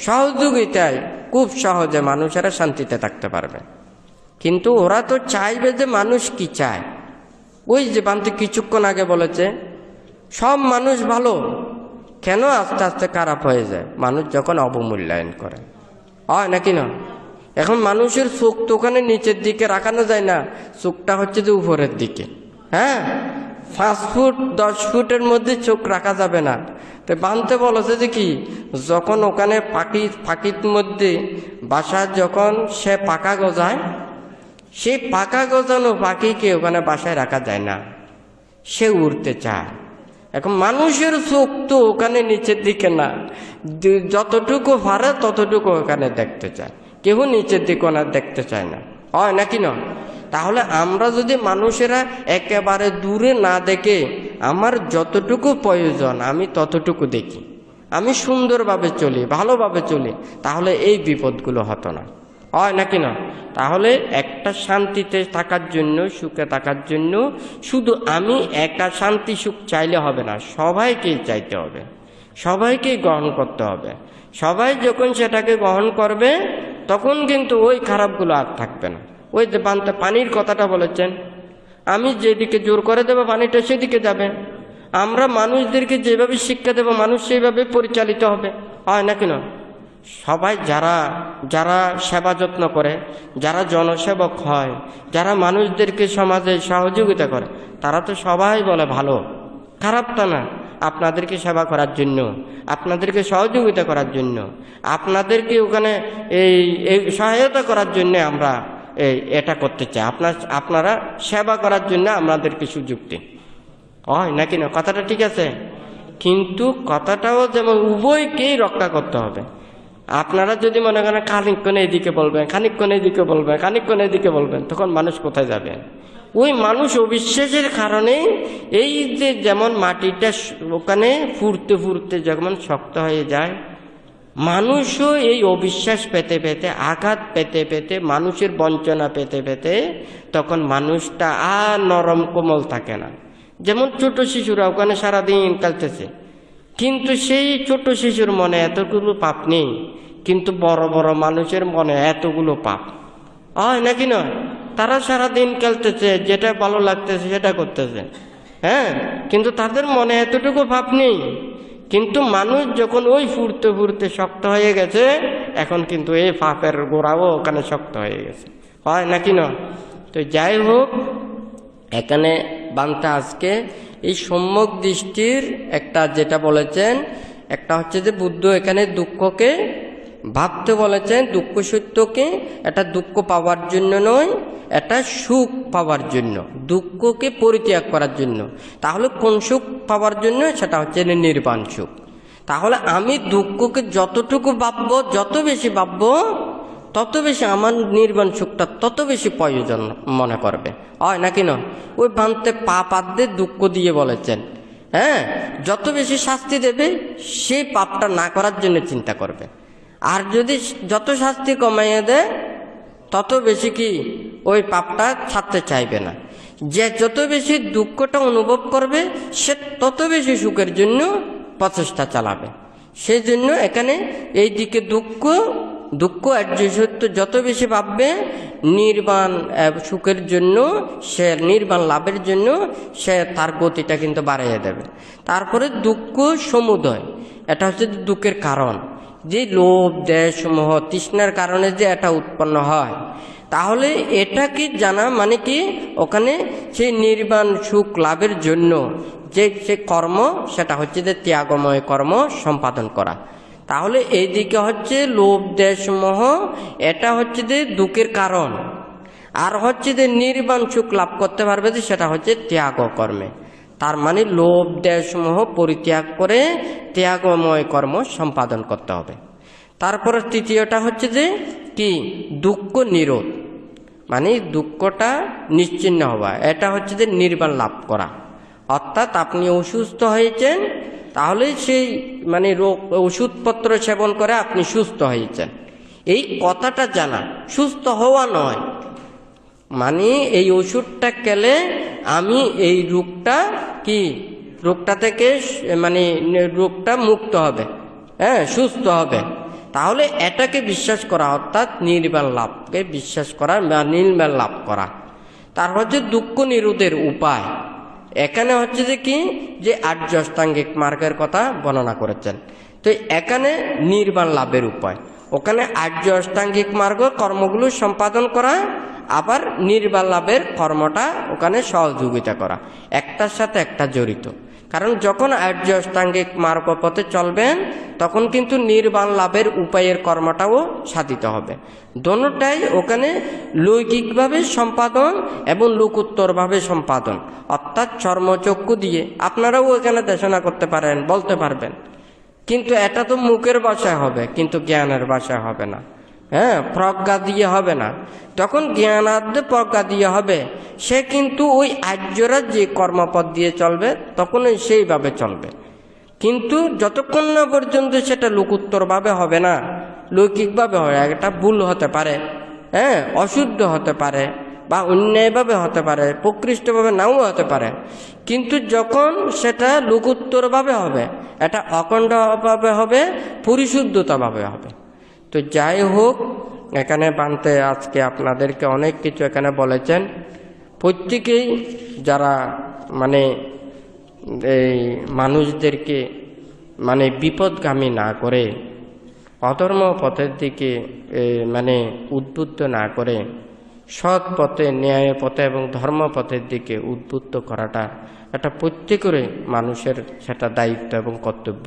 S1: সহযোগিতায় খুব সহজে মানুষেরা শান্তিতে থাকতে পারবে। কিন্তু ওরা তো চাইবে যে মানুষ কি চায়। ওই যে বান্তি কিছুক্ষণ আগে বলেছে সব মানুষ ভালো, কেন আস্তে আস্তে খারাপ হয়ে যায় মানুষ যখন অবমূল্যায়ন করে, হয় নাকি না? এখন মানুষের চোখ তো ওখানে নিচের দিকে রাখানো যায় না, চোখটা হচ্ছে যে উপরের দিকে। হ্যাঁ, 5 ফুট 10 ফুটের মধ্যে চোখ রাখা যাবে না। তো বানতে বলেছে যে কি, যখন ওখানে পাখির মধ্যে বাসা, যখন সে পাখা গজায়, সেই পাখা গজানো পাখিকে ওখানে বাসায় রাখা যায় না, সে উড়তে চায়। এখন মানুষের চোখ তো ওখানে নিচের দিকে না, যতটুকু পারে ততটুকু ওখানে দেখতে চায়, কেউ নিচের দিকে ওনার দেখতে চায় না, হয় নাকি না? তাহলে আমরা যদি মানুষেরা একেবারে দূরে না দেখে আমার যতটুকু প্রয়োজন আমি ততটুকু দেখি, আমি সুন্দরভাবে চলি, ভালোভাবে চলি, তাহলে এই বিপদগুলো হতো না, হয় নাকি না? তাহলে একটা শান্তিতে থাকার জন্য, সুখে থাকার জন্য শুধু আমি একা শান্তি সুখ চাইলে হবে না, সবাইকেই চাইতে হবে, সবাইকেই গ্রহণ করতে হবে। সবাই যখন সেটাকে গ্রহণ করবে তখন কিন্তু ওই খারাপগুলো আর থাকবে না। ওই যে পানির কথাটা বলেছেন, আমি যেদিকে জোর করে দেবো পানিটা সেদিকে যাবে। আমরা মানুষদেরকে যেভাবে শিক্ষা দেবো মানুষ সেইভাবে পরিচালিত হবে, হয় নাকি না? সবাই যারা যারা সেবা যত্ন করে, যারা জনসেবক হয়, যারা মানুষদেরকে সমাজে সহযোগিতা করে, তারা তো সবাই বলে ভালো, খারাপটা না। আপনাদেরকে সেবা করার জন্য, আপনাদেরকে সহযোগিতা করার জন্য, আপনাদেরকে ওখানে এই সহায়তা করার জন্য আমরা এটা করতে চাই, আপনারা সেবা করার জন্য আমাদেরকে সুযোগ দিন, হয় নাকি না? কথাটা ঠিক আছে, কিন্তু কথাটাও যেমন উভয়কেই রক্ষা করতে হবে। আপনারা যদি মনে করেন খানিকক্ষণ এদিকে বলবেন, খানিকক্ষণ এদিকে বলবেন, খানিকক্ষণ এদিকে বলবেন, তখন মানুষ কোথায় যাবে? ওই মানুষ অবিশ্বাসের কারণে এই যে যেমন মাটিটা ওখানে ফুরতে ফুরতে যখন শক্ত হয়ে যায়, মানুষও এই অবিশ্বাস পেতে পেতে, আঘাত পেতে পেতে, মানুষের বঞ্চনা পেতে পেতে তখন মানুষটা আর নরম কোমল থাকে না। যেমন ছোট শিশুরা ওখানে সারাদিন খেলতেছে, কিন্তু সেই ছোট শিশুর মনে এতগুলো পাপ নেই, কিন্তু বড় বড় মানুষের মনে এতগুলো পাপ, হয় নাকি নয়? তারা সারাদিন খেলতেছে, যেটা ভালো লাগতেছে সেটা করতেছে, হ্যাঁ, কিন্তু তাদের মনে এতটুকু পাপ নেই। কিন্তু মানুষ যখন ওই ফুরতে ফুরতে শক্ত হয়ে গেছে, এখন কিন্তু এই পাপের গোড়াও ওখানে শক্ত হয়ে গেছে, হয় নাকি না? তো যাই হোক, এখানে বান্তা আজকে এই সম্যক দৃষ্টির একটা যেটা বলেছেন, একটা হচ্ছে যে বুদ্ধ এখানে দুঃখকে ভাবতে বলেছেন, দুঃখ সত্যকে এটা দুঃখ পাওয়ার জন্য নয়, এটা সুখ পাওয়ার জন্য, দুঃখকে পরিত্যাগ করার জন্য। তাহলে কোন সুখ পাওয়ার জন্য? সেটা হচ্ছে নির্বাণ সুখ। তাহলে আমি দুঃখকে যতটুকু ভাববো, যত বেশি ভাববো, তত বেশি আমার নির্বাণ সুখটা তত বেশি প্রয়োজন মনে করবে, হয় নাকি না? ওই বানতে পাপদের দুঃখ দিয়ে বলেছেন, হ্যাঁ, যত বেশি শাস্তি দেবে সেই পাপটা না করার জন্য চিন্তা করবে, আর যদি যত শাস্তি কমাইয়ে দেয় তত বেশি কি ওই পাপটা ছাড়তে চাইবে না। যে যত বেশি দুঃখটা অনুভব করবে সে তত বেশি সুখের জন্য প্রচেষ্টা চালাবে। সেই জন্য এখানে এই দিকে দুঃখ অ্যাডজাস্ট যত বেশি ভাববে নির্বাণ সুখের জন্য, সে নির্বাণ লাভের জন্য সে তার গতিটা কিন্তু বাড়িয়ে দেবে। তারপরে দুঃখ সমুদয়, এটা হচ্ছে দুঃখের কারণ, যে লোভ দেশ মোহ তৃষ্ণার কারণে যে এটা উৎপন্ন হয়। তাহলে এটা কি জানা মানে কি, ওখানে সেই নির্বাণ সুখ লাভের জন্য যে সে কর্ম, সেটা হচ্ছে যে ত্যাগময় কর্ম সম্পাদন করা। তাহলে এইদিকে হচ্ছে লোভ দেশ মোহ, এটা হচ্ছে যে দুঃখের কারণ। আর হচ্ছে যে নির্বাণ সুখ লাভ করতে পারবে যে সেটা হচ্ছে ত্যাগ কর্মে। তার মানে লোভ দেশ মোহ পরিত্যাগ করে ত্যাগময় কর্ম সম্পাদন করতে হবে। তারপরে তৃতীয়টা হচ্ছে যে কি দুঃখ নিরোধ, মানে দুঃখটা নিশ্চিহ্ন হওয়া, এটা হচ্ছে যে নির্বাণ লাভ করা। অর্থাৎ আপনি অসুস্থ হয়েছেন, তাহলে সেই মানে রোগ ওষুধপত্র সেবন করে আপনি সুস্থ হয়েছেন, এই কথাটা জানা। সুস্থ হওয়া নয়, মানে এই ওষুধটা খেলে আমি এই রোগটা থেকে মানে রোগটা মুক্ত হবে, হ্যাঁ সুস্থ হবে। তাহলে এটাকে বিশ্বাস করা, অর্থাৎ নির্বাণ লাভকে বিশ্বাস করা বা নির্বাণ লাভ করা। তার হচ্ছে দুঃখ নিরোধের উপায়। এখানে হচ্ছে যে কি যে আর্য অষ্টাঙ্গিক মার্গের কথা বর্ণনা করেছেন। তো এখানে নির্বাণ লাভের উপায়, ওখানে আর্য অষ্টাঙ্গিক মার্গ কর্মগুলো সম্পাদন করা, আবার নির্বাণ লাভের কর্মটা ওখানে সহযোগিতা করা, একটার সাথে একটা জড়িত। কারণ যখন আর্য অষ্টাঙ্গিক মার্গ পথে চলবেন তখন কিন্তু নির্বাণ লাভের উপায়ের কর্মটাও সাধিত হবে। দোনোটাই ওখানে লৌকিকভাবে সম্পাদন এবং লোকোত্তরভাবে সম্পাদন, অর্থাৎ চর্মচক্ষু দিয়ে আপনারাও এখানে দেশনা করতে পারেন, বলতে পারবেন, কিন্তু এটা তো মুখের ভাষায় হবে, কিন্তু জ্ঞানের ভাষায় হবে না। হ্যাঁ, প্রজ্ঞা দিয়ে হবে না। তখন জ্ঞানার্ধে প্রজ্ঞা দিয়ে হবে। সে কিন্তু ওই আর্যরা যে কর্মপথ দিয়ে চলবে তখন সেইভাবে চলবে, কিন্তু যতক্ষণ না পর্যন্ত সেটা লোকোত্তরভাবে হবে না, লৌকিকভাবে হয়, একটা ভুল হতে পারে, হ্যাঁ অশুদ্ধ হতে পারে, বা অন্যায়ভাবে হতে পারে, প্রকৃষ্টভাবে নাও হতে পারে। কিন্তু যখন সেটা লোকোত্তরভাবে হবে, এটা অখণ্ডভাবে হবে, পরিশুদ্ধতাভাবে হবে। তো যাই হোক, এখানে বানতে আজকে আপনাদেরকে অনেক কিছু এখানে বলেছেন। প্রত্যেকেই যারা মানে এই মানুষদেরকে মানে বিপদগামী না করে, অধর্ম পথের দিকে মানে উদ্বুদ্ধ না করে সৎ পথে, ন্যায় পথে এবং ধর্ম পথের দিকে উদ্বুদ্ধ করাটা এটা প্রত্যেকেরই মানুষের সেটা দায়িত্ব এবং কর্তব্য।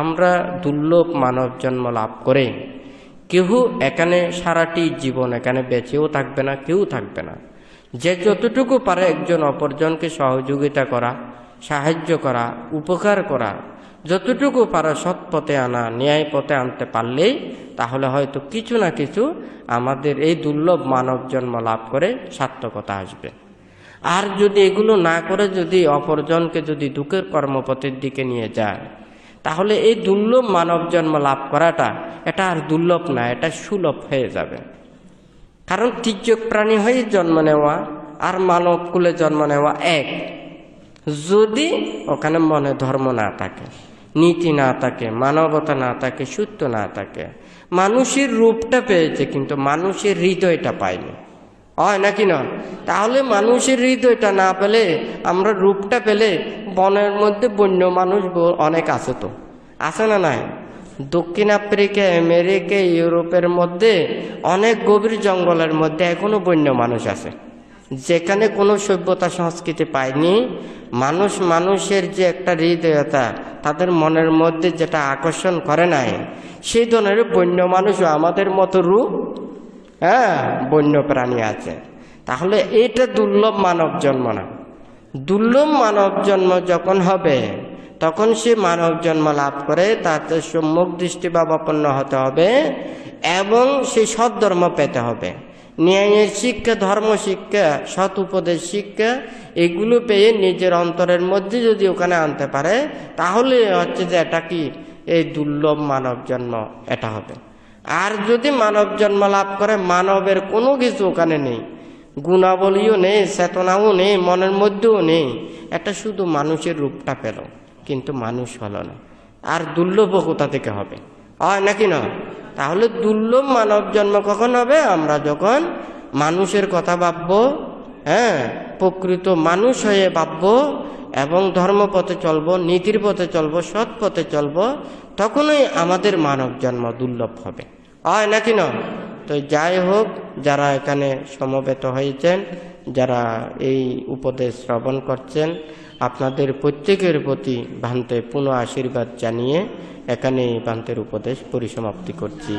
S1: আমরা দুর্লভ মানব জন্ম লাভ করে কেউ এখানে সারাটি জীবন এখানে বেঁচেও থাকবে না, কেউ থাকবে না। যে যতটুকু পারে একজন অপরজনকে সহযোগিতা করা, সাহায্য করা, উপকার করা, যতটুকু পারে সৎ পথে আনা, ন্যায় পথে আনতে পারলেই তাহলে হয়তো কিছু না কিছু আমাদের এই দুর্লভ মানব জন্ম লাভ করে সার্থকতা আসবে। আর যদি এগুলো না করে যদি অপরজনকে যদি দুঃখের কর্মপথের দিকে নিয়ে যায়, তাহলে এই দুর্লভ মানব জন্ম লাভ করাটা এটা আর দুর্লভ না, এটা সুলভ হয়ে যাবে। কারণ তির্যক প্রাণী হয়ে জন্ম নেওয়া আর মানব কুলে জন্ম নেওয়া এক, যদি ওখানে মনে ধর্ম না থাকে, নীতি না থাকে, মানবতা না থাকে, সত্য না থাকে। মানুষের রূপটা পেয়েছে কিন্তু মানুষের হৃদয়টা পায়নি, হয় নাকি না? তাহলে মানুষের হৃদয়টা না পেলে, আমরা রূপটা পেলে, বনের মধ্যে বন্য মানুষ অনেক আছে, তো আছে না নাই? দক্ষিণ আফ্রিকা, আমেরিকা, ইউরোপের মধ্যে অনেক গভীর জঙ্গলের মধ্যে এখনো বন্য মানুষ আছে, যেখানে কোনো সভ্যতা সংস্কৃতি পায়নি। মানুষের যে একটা হৃদয়তা, তাদের মনের মধ্যে যেটা আকর্ষণ করে নাই, সেই ধরনের বন্য মানুষও আমাদের মতো রূপ, হ্যাঁ বন্য প্রাণী আছে। তাহলে এটা দুর্লভ মানব জন্ম না। দুর্লভ মানব জন্ম যখন হবে তখন সে মানব জন্ম লাভ করে তাতে সম্যক দৃষ্টি ভাবাপন্ন হতে হবে এবং সেই সৎ ধর্ম পেতে হবে। ন্যায়ের শিক্ষা, ধর্ম শিক্ষা, সৎ উপদেশ শিক্ষা, এগুলো পেয়ে নিজের অন্তরের মধ্যে যদি ওখানে আনতে পারে, তাহলে হচ্ছে যে এটা কি এই দুর্লভ মানব জন্ম এটা হবে। আর যদি মানব জন্ম লাভ করে মানবের কোনো কিছু ওখানে নেই, গুণাবলীও নেই, চেতনাও নেই, মনের মধ্যেও নেই, এটা শুধু মানুষের রূপটা পেল কিন্তু মানুষ হলো না, আর দুর্লভ কোথা থেকে হবে? হয় নাকি না? তাহলে দুর্লভ মানব জন্ম কখন হবে? আমরা যখন মানুষের কথা ভাববো, হ্যাঁ প্রকৃত মানুষ হয়ে ভাববো এবং ধর্মপথে চলবো, নীতির পথে চলবো, সৎ পথে চলবো, তখনই আমাদের মানব জন্ম দুর্লভ হবে। হয় নাকি না? তো যাই হোক, যারা এখানে সমবেত হয়েছেন, যারা এই উপদেশ শ্রবণ করছেন, আপনাদের প্রত্যেকের প্রতি ভান্তে পুনঃ আশীর্বাদ জানিয়ে
S2: এখানেই পান্তের উপদেশ পরিসমাপ্তি করছি।